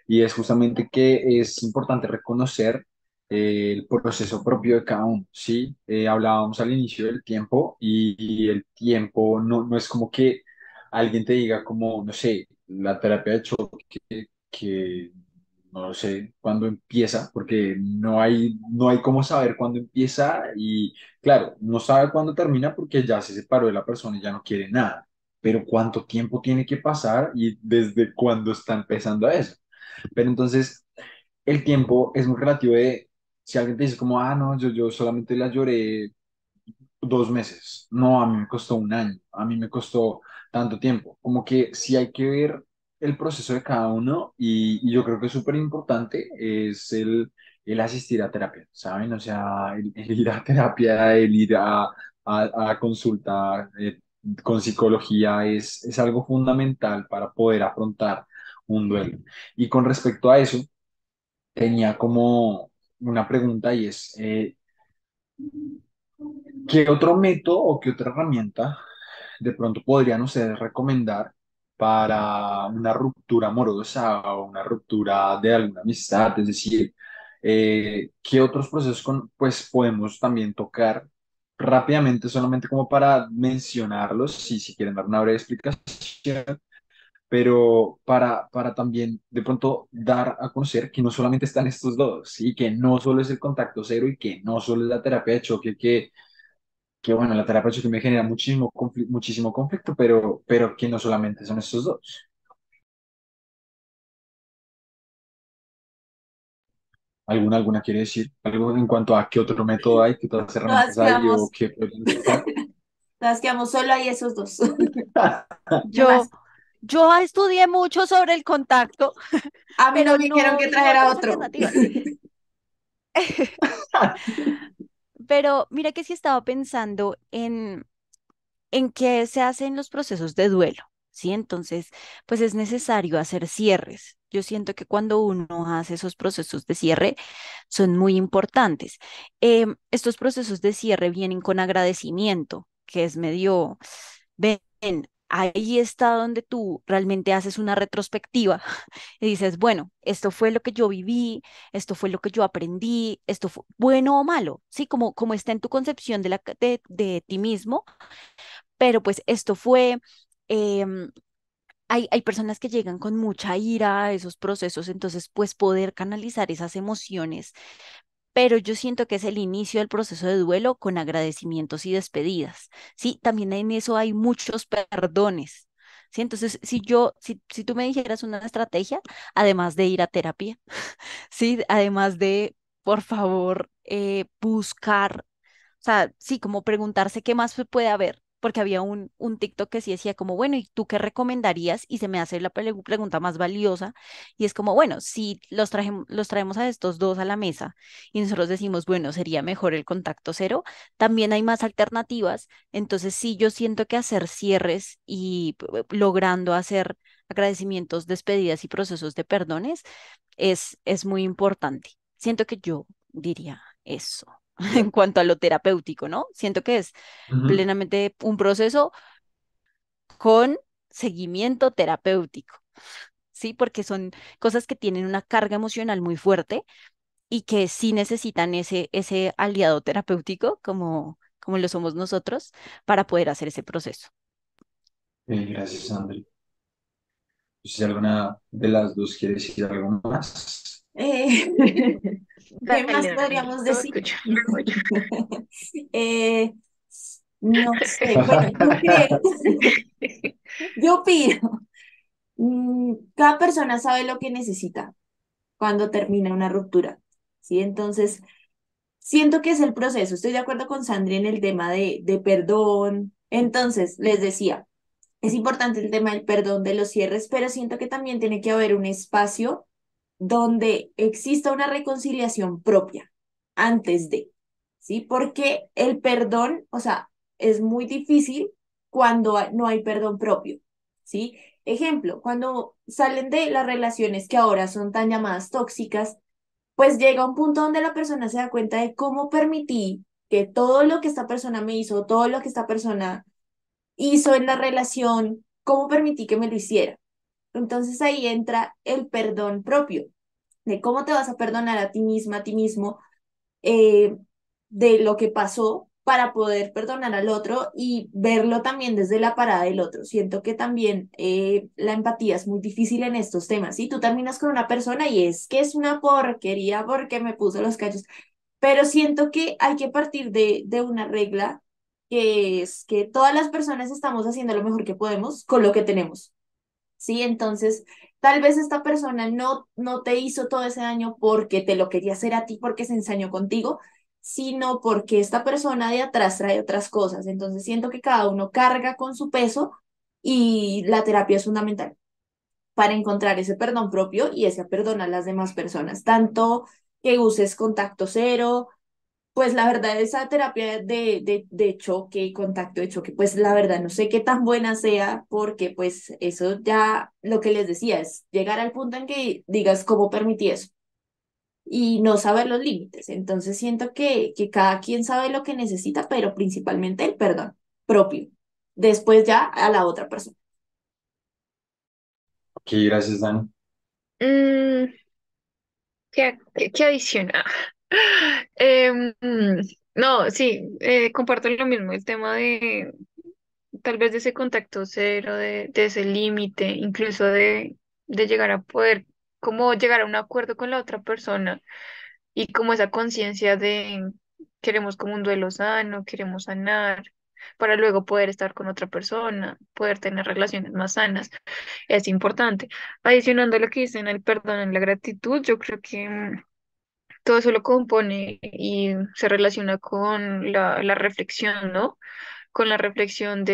y es justamente que es importante reconocer el proceso propio de cada uno, ¿sí? Hablábamos al inicio del tiempo y el tiempo no es como que alguien te diga como, no sé, la terapia de choque que no sé cuándo empieza, porque no hay cómo saber cuándo empieza y claro, no sabe cuándo termina porque ya se separó de la persona y ya no quiere nada, pero cuánto tiempo tiene que pasar y desde cuándo está empezando a eso. Pero entonces el tiempo es muy relativo de, si alguien te dice como, ah, no, yo solamente la lloré 2 meses. No, a mí me costó un año, a mí me costó tanto tiempo. Como que sí hay que ver el proceso de cada uno y yo creo que es súper importante es el asistir a terapia, ¿saben? O sea, el ir a terapia, el ir a consulta con psicología es algo fundamental para poder afrontar un duelo. Y con respecto a eso, tenía como una pregunta y es, ¿qué otro método o qué otra herramienta de pronto podrían ustedes recomendar para una ruptura amorosa o una ruptura de alguna amistad? Es decir, ¿qué otros procesos pues podemos también tocar rápidamente, solamente como para mencionarlos, si quieren dar una breve explicación, pero para también de pronto dar a conocer que no solamente están estos dos, y que no solo es el contacto cero y que no solo es la terapia de choque que bueno, la terapia de choque me genera muchísimo conflicto, pero que no solamente son estos dos. ¿Alguna quiere decir algo en cuanto a qué otro método hay, qué otras Todas herramientas hay o quedamos, qué podemos tocar? todas quedamos solo ahí esos dos. No Yo, más. yo estudié mucho sobre el contacto, A mí no pero me dijeron no, que y no trajera otras otro. alternativas. Pero mira que sí estaba pensando en qué se hacen los procesos de duelo, ¿sí? Entonces, pues es necesario hacer cierres. Yo siento que cuando uno hace esos procesos de cierre son muy importantes. Estos procesos de cierre vienen con agradecimiento, que es medio, ven, ahí está donde tú realmente haces una retrospectiva y dices, bueno, esto fue lo que yo viví, esto fue lo que yo aprendí, esto fue bueno o malo, ¿sí? Como está en tu concepción de ti mismo, pero pues esto fue, em, hay personas que llegan con mucha ira a esos procesos, entonces pues poder canalizar esas emociones, pero yo siento que es el inicio del proceso de duelo con agradecimientos y despedidas, ¿sí? También en eso hay muchos perdones. Sí, entonces, si tú me dijeras una estrategia, además de ir a terapia, sí, además de, por favor, buscar, o sea, sí, como preguntarse qué más puede haber, porque había un TikTok que sí decía como, bueno, ¿y tú qué recomendarías? Y se me hace la pregunta más valiosa, y es como, bueno, si los traemos a estos dos a la mesa y nosotros decimos, bueno, sería mejor el contacto cero, también hay más alternativas. Entonces sí, yo siento que hacer cierres y logrando hacer agradecimientos, despedidas y procesos de perdones es muy importante. Siento que yo diría eso en cuanto a lo terapéutico, ¿no? Siento que es Ujú. plenamente un proceso con seguimiento terapéutico, ¿sí? Porque son cosas que tienen una carga emocional muy fuerte y que sí necesitan ese aliado terapéutico como lo somos nosotros para poder hacer ese proceso. Gracias, André. Si alguna de las dos quiere decir algo más. Eh, ¿Qué más Dale, Dani, podríamos todo decir? tuyo. Eh, no sé, bueno, yo creo, yo opino, cada persona sabe lo que necesita cuando termina una ruptura, ¿sí? Entonces, siento que es el proceso. Estoy de acuerdo con Sandri en el tema de perdón. Entonces, les decía, es importante el tema del perdón de los cierres, pero siento que también tiene que haber un espacio donde exista una reconciliación propia antes de, ¿sí? Porque el perdón, o sea, es muy difícil cuando no hay perdón propio, ¿sí? Ejemplo, cuando salen de las relaciones que ahora son tan llamadas tóxicas, pues llega un punto donde la persona se da cuenta de cómo permití que todo lo que esta persona me hizo, todo lo que esta persona hizo en la relación, cómo permití que me lo hiciera. Entonces ahí entra el perdón propio, de cómo te vas a perdonar a ti misma, a ti mismo, eh, de lo que pasó para poder perdonar al otro y verlo también desde la parada del otro. Siento que también la empatía es muy difícil en estos temas. Si tú terminas con una persona y es que es una porquería porque me puso los cachos, pero siento que hay que partir de una regla que es que todas las personas estamos haciendo lo mejor que podemos con lo que tenemos. ¿Sí? Entonces, tal vez esta persona no te hizo todo ese daño porque te lo quería hacer a ti, porque se ensañó contigo, sino porque esta persona de atrás trae otras cosas. Entonces, siento que cada uno carga con su peso y la terapia es fundamental para encontrar ese perdón propio y ese perdón a las demás personas, tanto que uses contacto cero, pues la verdad, esa terapia de choque, contacto de choque, pues la verdad no sé qué tan buena sea, porque pues eso ya lo que les decía es llegar al punto en que digas cómo permití eso y no saber los límites. Entonces siento que cada quien sabe lo que necesita, pero principalmente el perdón propio. Después ya a la otra persona. Ok, gracias, Dani. Mm, ¿qué adiciona? No, sí, comparto lo mismo, el tema de tal vez de ese contacto cero, de ese límite, incluso de llegar a poder, como llegar a un acuerdo con la otra persona y como esa conciencia de queremos como un duelo sano, queremos sanar, para luego poder estar con otra persona, poder tener relaciones más sanas, es importante. Adicionando a lo que dicen el perdón y la gratitud, yo creo que todo eso lo compone y se relaciona con la reflexión, ¿no? Con la reflexión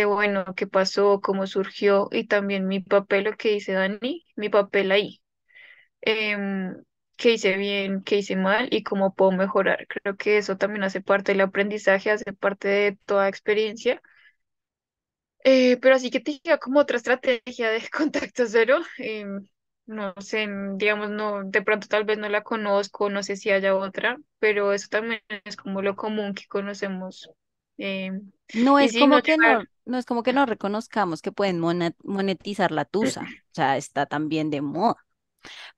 bueno, qué pasó, cómo surgió y también mi papel, lo que dice Dani, mi papel ahí. Em, qué hice bien, qué hice mal y cómo puedo mejorar. Creo que eso también hace parte del aprendizaje, hace parte de toda experiencia. Pero así que te diga como otra estrategia de contacto cero, no sé, digamos, no, de pronto tal vez no la conozco, no sé si haya otra, pero eso también es como lo común que conocemos. em, No y es sí, no como que llegar, no es como que no reconozcamos que pueden monetizar la tusa, o sea, está también de moda,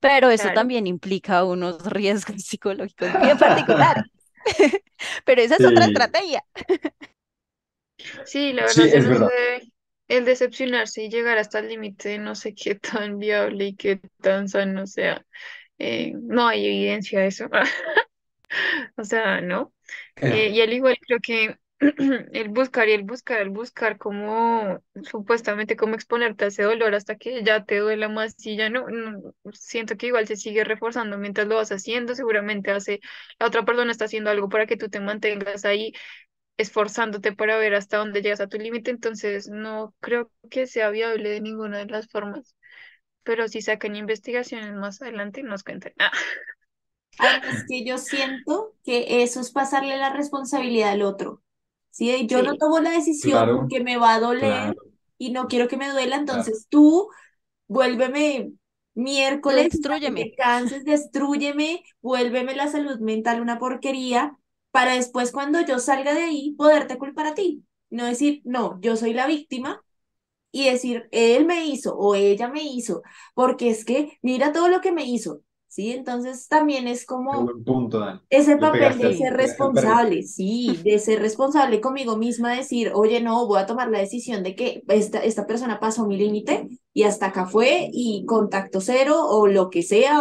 pero eso claro, también implica unos riesgos psicológicos bien particulares. Pero esa es otra Sí, estrategia. sí, la sí, verdad, yo es no verdad. sé, el decepcionarse y llegar hasta el límite, no sé qué tan viable y qué tan sano sea. No hay evidencia de eso. O sea, ¿no? Y al igual creo que el buscar y el buscar como supuestamente como exponerte a ese dolor hasta que ya te duela más y ya no, siento que igual se sigue reforzando mientras lo vas haciendo, seguramente la otra persona está haciendo algo para que tú te mantengas ahí esforzándote para ver hasta dónde llegas a tu límite, entonces no creo que sea viable de ninguna de las formas. Pero si sacan investigaciones más adelante, nos cuentan. Ah, Además que yo siento que eso es pasarle la responsabilidad al otro. ¿Sí? Yo no sí, tomo la decisión Claro, porque me va a doler claro, y no quiero que me duela, claro. entonces tú vuélveme Tú miércoles para que destrúyeme. te canses, destrúyeme, vuélveme la salud mental una porquería, para después cuando yo salga de ahí poderte culpar a ti. No decir, no, yo soy la víctima y decir, él me hizo o ella me hizo, porque es que mira todo lo que me hizo, ¿sí? Entonces también es Qué como buen punto, Dan. ese Le papel pegaste de Sí. ser pegaste al perrito. responsable, sí, de ser responsable conmigo misma, decir, oye, no, voy a tomar la decisión de que esta persona pasó mi límite y hasta acá fue y contacto cero o lo que sea,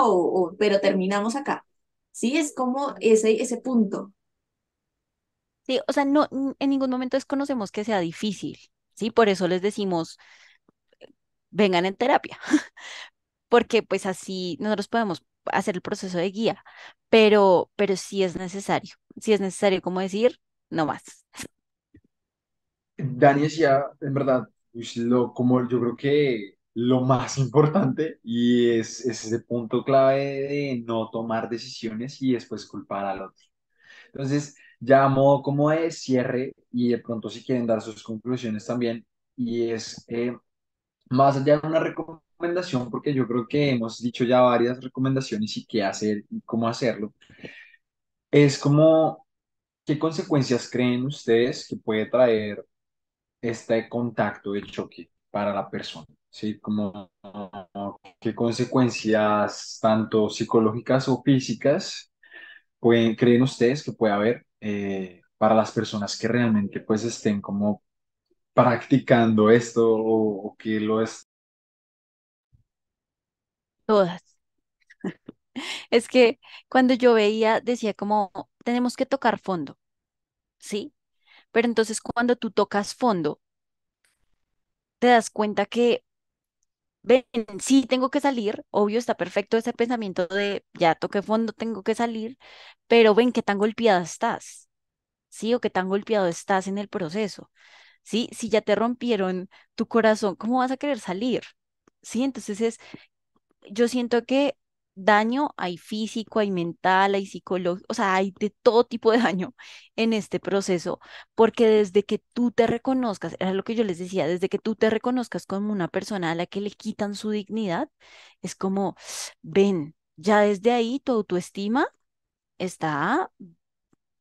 pero terminamos acá. Sí, es como ese punto. Sí, o sea, no, en ningún momento desconocemos que sea difícil, ¿sí? Por eso les decimos, vengan en terapia, porque pues así nosotros podemos hacer el proceso de guía, pero sí es necesario como decir, no más. Dani decía, en verdad, como yo creo que lo más importante y es ese punto clave de no tomar decisiones y después culpar al otro. Entonces, ya a modo como de cierre y de pronto si quieren dar sus conclusiones también, y es más allá de una recomendación, porque yo creo que hemos dicho ya varias recomendaciones y qué hacer y cómo hacerlo, es como, ¿qué consecuencias creen ustedes que puede traer este contacto de choque para la persona? ¿Sí? Como, ¿qué consecuencias tanto psicológicas o físicas creen ustedes que puede haber para las personas que realmente pues estén como practicando esto o que lo es? Todas. Es que cuando yo veía, decía como, tenemos que tocar fondo, ¿sí? Pero entonces cuando tú tocas fondo, te das cuenta que, ven, sí tengo que salir, obvio, está perfecto ese pensamiento de, ya toqué fondo, tengo que salir, pero ven qué tan golpeada estás, ¿sí? O qué tan golpeado estás en el proceso, ¿sí? Si ya te rompieron tu corazón, ¿cómo vas a querer salir? Sí, entonces yo siento que daño hay físico, hay mental, hay psicológico, o sea, hay de todo tipo de daño en este proceso, porque desde que tú te reconozcas, era lo que yo les decía, desde que tú te reconozcas como una persona a la que le quitan su dignidad, es como, ven, ya desde ahí tu autoestima está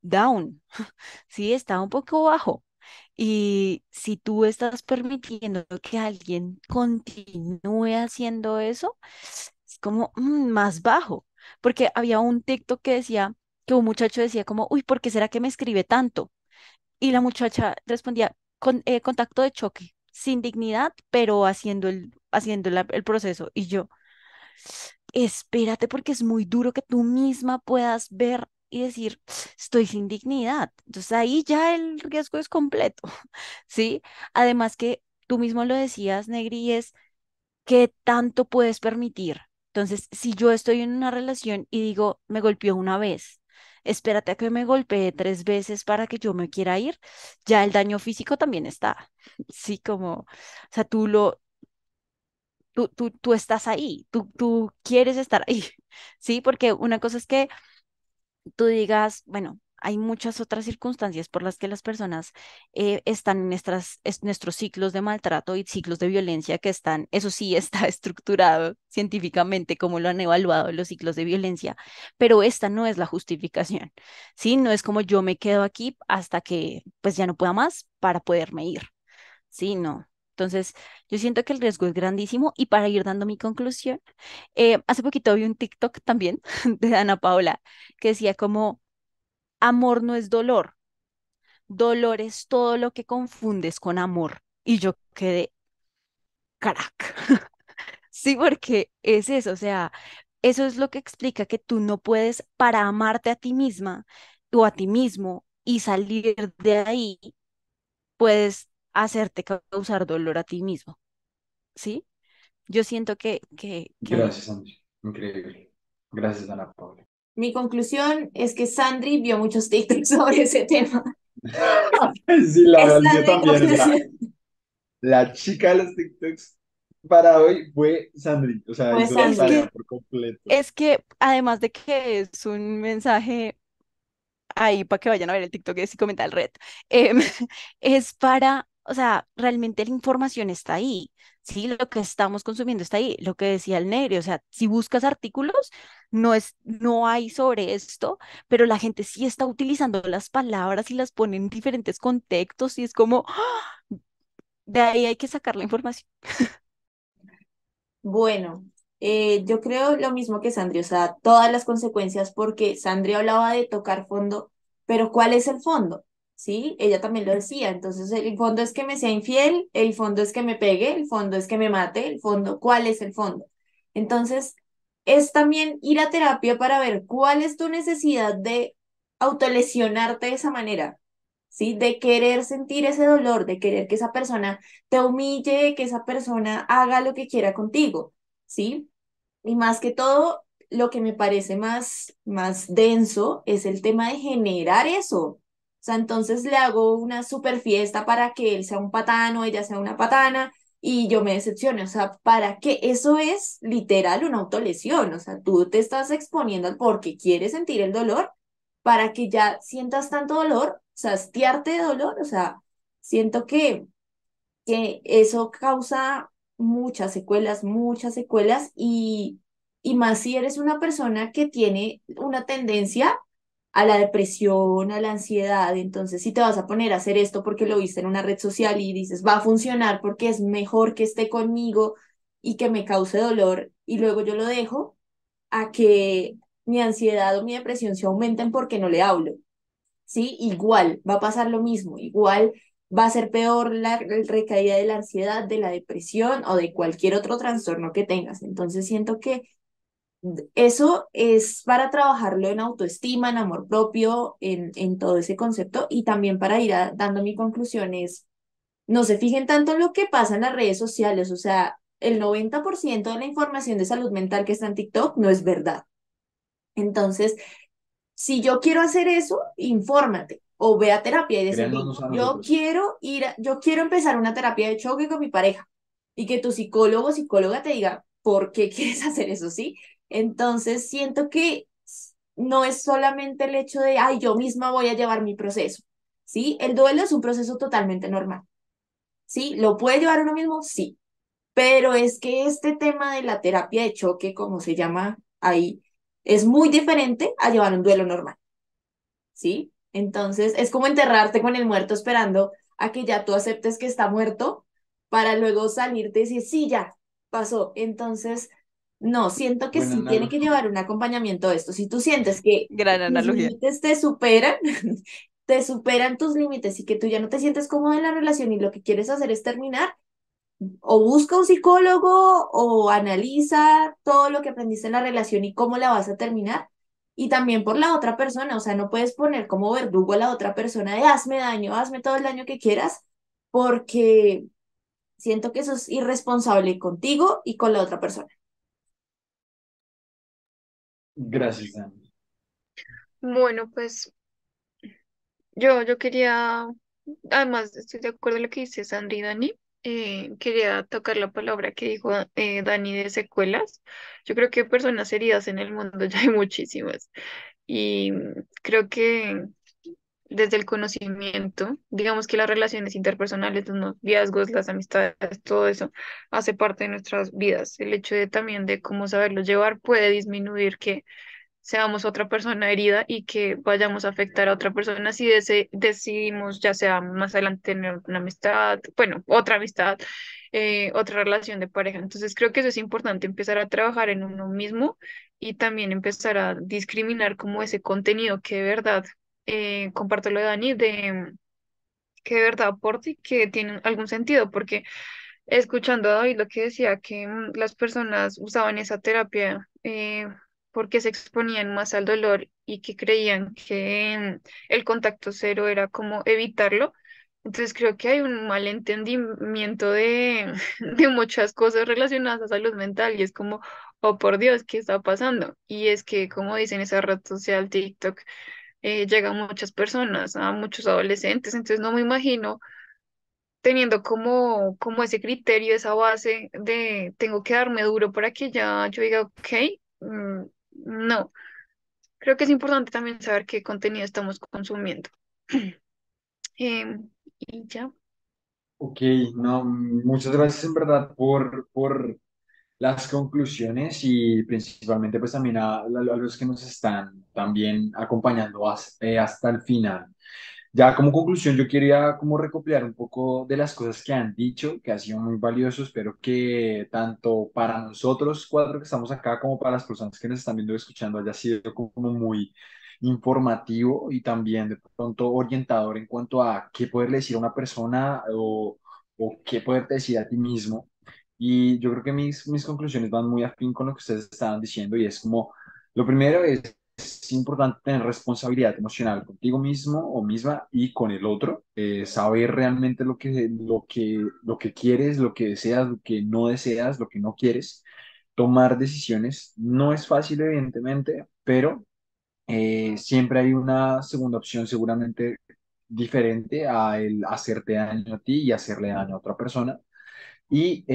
down, sí, está un poco bajo. Y si tú estás permitiendo que alguien continúe haciendo eso, es como más bajo. Porque había un TikTok que decía, que un muchacho decía como, uy, ¿por qué será que me escribe tanto? Y la muchacha respondía, contacto de choque, sin dignidad, pero haciendo el proceso. Y yo, espérate, porque es muy duro que tú misma puedas ver y decir, estoy sin dignidad. Entonces ahí ya el riesgo es completo, ¿sí? Además que tú mismo lo decías, Negri, es qué tanto puedes permitir. Entonces, si yo estoy en una relación y digo, me golpeó una vez, espérate a que me golpee 3 veces para que yo me quiera ir, ya el daño físico también está, ¿sí? Como, o sea, tú estás ahí, tú quieres estar ahí, ¿sí? Porque una cosa es que tú digas, bueno, hay muchas otras circunstancias por las que las personas están en nuestros ciclos de maltrato y ciclos de violencia que están, eso sí está estructurado científicamente, como lo han evaluado los ciclos de violencia, pero esta no es la justificación, ¿sí? No es como yo me quedo aquí hasta que pues ya no pueda más para poderme ir. Sí, no. Entonces, yo siento que el riesgo es grandísimo y para ir dando mi conclusión, hace poquito vi un TikTok también de Ana Paola que decía como, amor no es dolor, dolor es todo lo que confundes con amor. Y yo quedé, carac. Sí, porque es eso, o sea, eso es lo que explica que tú no puedes, para amarte a ti misma o a ti mismo y salir de ahí, puedes hacerte causar dolor a ti mismo, ¿sí? Yo siento que Gracias, Andy. Increíble. Gracias, Ana Paula. Mi conclusión es que Sandri vio muchos TikToks sobre ese tema. Sí, la verdad, Esta yo es mi también, o sea, conclusión. la chica de los TikToks para hoy fue Sandri, o sea, Pues hizo la Es Sandri, tarea que, por completo. es que además de que es un mensaje ahí para que vayan a ver el TikTok de Psicomental Red, em, es para, o sea, realmente la información está ahí, ¿sí? Lo que estamos consumiendo está ahí, lo que decía el negro, o sea, si buscas artículos, no hay sobre esto, pero la gente sí está utilizando las palabras y las pone en diferentes contextos y es como, ¡ah! De ahí hay que sacar la información. bueno, yo creo lo mismo que Sandri, o sea, todas las consecuencias, porque Sandri hablaba de tocar fondo, pero ¿cuál es el fondo? ¿Sí? Ella también lo decía, entonces el fondo es que me sea infiel, el fondo es que me pegue, el fondo es que me mate, el fondo, ¿cuál es el fondo? Entonces, es también ir a terapia para ver cuál es tu necesidad de autolesionarte de esa manera, ¿sí? De querer sentir ese dolor, de querer que esa persona te humille, que esa persona haga lo que quiera contigo, ¿sí? Y más que todo, lo que me parece más denso es el tema de generar eso. O sea, entonces le hago una super fiesta para que él sea un patán o ella sea una patana y yo me decepcione. O sea, ¿para qué? Eso es literal una autolesión. O sea, tú te estás exponiendo al porque quieres sentir el dolor para que ya sientas tanto dolor, o sea, hastiarte de dolor. O sea, siento que eso causa muchas secuelas y más si eres una persona que tiene una tendencia a la depresión, a la ansiedad. Entonces, si te vas a poner a hacer esto porque lo viste en una red social y dices, va a funcionar porque es mejor que esté conmigo y que me cause dolor y luego yo lo dejo, a que mi ansiedad o mi depresión se aumenten porque no le hablo. ¿Sí? Igual va a pasar lo mismo, igual va a ser peor la recaída de la ansiedad, de la depresión o de cualquier otro trastorno que tengas. Entonces siento que eso es para trabajarlo en autoestima, en amor propio, en todo ese concepto y también para ir dando mi conclusión es, no se fijen tanto en lo que pasa en las redes sociales, o sea, el 90% de la información de salud mental que está en TikTok no es verdad. Entonces, si yo quiero hacer eso, infórmate o ve a terapia y decirle, Créanos a nosotros. yo quiero empezar una terapia de choque con mi pareja y que tu psicólogo o psicóloga te diga por qué quieres hacer eso, ¿sí? Entonces siento que no es solamente el hecho de, ay, yo misma voy a llevar mi proceso, ¿sí? El duelo es un proceso totalmente normal, ¿sí? ¿Lo puede llevar uno mismo? Sí, pero es que este tema de la terapia de choque, como se llama ahí, es muy diferente a llevar un duelo normal. ¿Sí? Entonces es como enterrarte con el muerto esperando a que ya tú aceptes que está muerto para luego salirte y decir, sí, ya, pasó. Entonces, no, siento que Buena sí tiene que analogía. llevar un acompañamiento de esto. Si tú sientes que Gran tus analogía. límites te superan, te superan tus límites y que tú ya no te sientes cómodo en la relación y lo que quieres hacer es terminar, o busca un psicólogo o analiza todo lo que aprendiste en la relación y cómo la vas a terminar. Y también por la otra persona, o sea, no puedes poner como verdugo a la otra persona de hazme daño, hazme todo el daño que quieras, porque siento que eso es irresponsable contigo y con la otra persona. Gracias, Dani. Bueno, pues yo quería, además estoy de acuerdo en lo que dice Sandri y Dani, quería tocar la palabra que dijo Dani de secuelas. Yo creo que personas heridas en el mundo ya hay muchísimas y creo que desde el conocimiento, digamos que las relaciones interpersonales, los noviazgos, las amistades, todo eso hace parte de nuestras vidas. El hecho de también de cómo saberlo llevar puede disminuir que seamos otra persona herida y que vayamos a afectar a otra persona si decidimos ya sea más adelante tener una amistad, bueno, otra amistad, otra relación de pareja. Entonces creo que eso es importante, empezar a trabajar en uno mismo y también empezar a discriminar como ese contenido que de verdad, comparto lo de Dani, que de verdad aporte y que tiene algún sentido, porque escuchando a David lo que decía, que las personas usaban esa terapia porque se exponían más al dolor y que creían que el contacto cero era como evitarlo. Entonces creo que hay un malentendimiento de, de muchas cosas relacionadas a salud mental y es como, oh por Dios, ¿qué está pasando? Y es que, como dicen esa red social TikTok, llega a muchas personas, a muchos adolescentes, entonces no me imagino teniendo como ese criterio, esa base de tengo que darme duro para que ya yo diga, ok, mm, no, creo que es importante también saber qué contenido estamos consumiendo. Y ya. Ok, no, muchas gracias en verdad por las conclusiones y principalmente pues también a los que nos están también acompañando hasta el final. Ya como conclusión, yo quería como recopilar un poco de las cosas que han dicho, que ha sido muy valioso. Espero que tanto para nosotros cuatro que estamos acá como para las personas que nos están viendo y escuchando haya sido como muy informativo y también de pronto orientador en cuanto a qué poderle decir a una persona o qué poderte decir a ti mismo. Y yo creo que mis conclusiones van muy afín con lo que ustedes estaban diciendo y es como, lo primero es importante tener responsabilidad emocional contigo mismo o misma y con el otro, saber realmente lo que quieres, lo que deseas, lo que no deseas, lo que no quieres, tomar decisiones. No es fácil, evidentemente, pero siempre hay una segunda opción seguramente diferente a el hacerte daño a ti y hacerle daño a otra persona. Y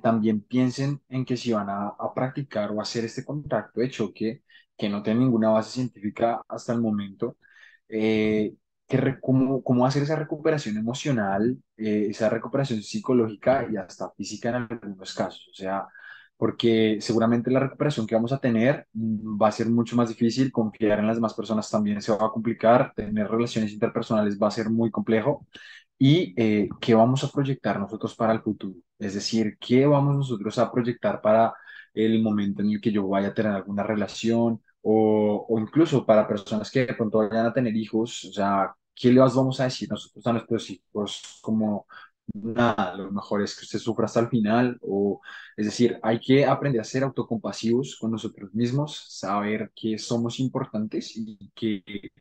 también piensen en que si van a practicar o hacer este contacto de choque, que no tiene ninguna base científica hasta el momento, eh, cómo hacer esa recuperación emocional, esa recuperación psicológica y hasta física en algunos casos. O sea, porque seguramente la recuperación que vamos a tener va a ser mucho más difícil, confiar en las demás personas también se va a complicar, tener relaciones interpersonales va a ser muy complejo y qué vamos a proyectar nosotros para el futuro. Es decir, qué vamos nosotros a proyectar para el momento en el que yo vaya a tener alguna relación o incluso para personas que de pronto vayan a tener hijos. O sea, ¿qué les vamos a decir nosotros a nuestros hijos? Como, nada, lo mejor es que usted sufra hasta el final. O, es decir, hay que aprender a ser autocompasivos con nosotros mismos, saber que somos importantes y que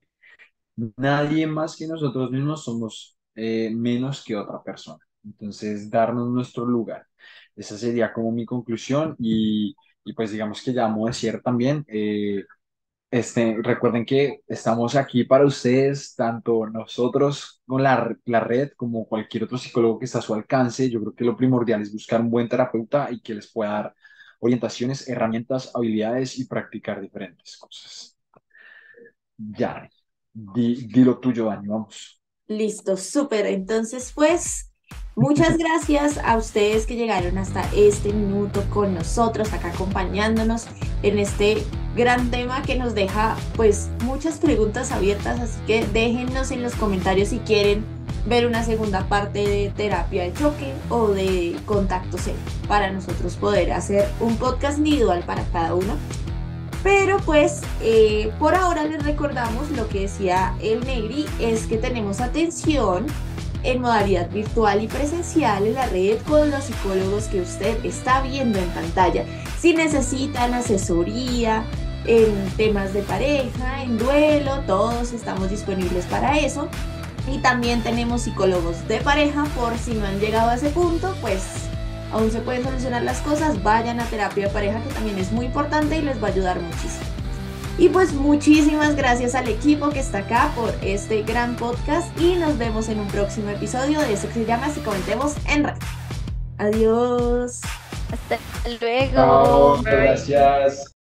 nadie más que nosotros mismos somos menos que otra persona. Entonces, darnos nuestro lugar. Esa sería como mi conclusión y pues digamos que ya a modo de cierre también, recuerden que estamos aquí para ustedes, tanto nosotros con la red como cualquier otro psicólogo que está a su alcance. Yo creo que lo primordial es buscar un buen terapeuta y que les pueda dar orientaciones, herramientas, habilidades y practicar diferentes cosas. Ya, di lo tuyo, Dani, vamos. Listo, súper. Entonces, pues, muchas gracias a ustedes que llegaron hasta este minuto con nosotros, acá acompañándonos en este gran tema que nos deja, pues, muchas preguntas abiertas. Así que déjennos en los comentarios si quieren ver una segunda parte de terapia de choque o de contacto cero, para nosotros poder hacer un podcast individual para cada uno. Pero pues por ahora les recordamos lo que decía el Negri, es que tenemos atención en modalidad virtual y presencial en la red con los psicólogos que usted está viendo en pantalla. Si necesitan asesoría en temas de pareja, en duelo, todos estamos disponibles para eso. Y también tenemos psicólogos de pareja, por si no han llegado a ese punto, pues aún se pueden solucionar las cosas, vayan a terapia de pareja, que también es muy importante y les va a ayudar muchísimo. Y pues muchísimas gracias al equipo que está acá por este gran podcast y nos vemos en un próximo episodio de eso que se llama Psicomentemos en Red. Adiós. Hasta luego. Chao, gracias.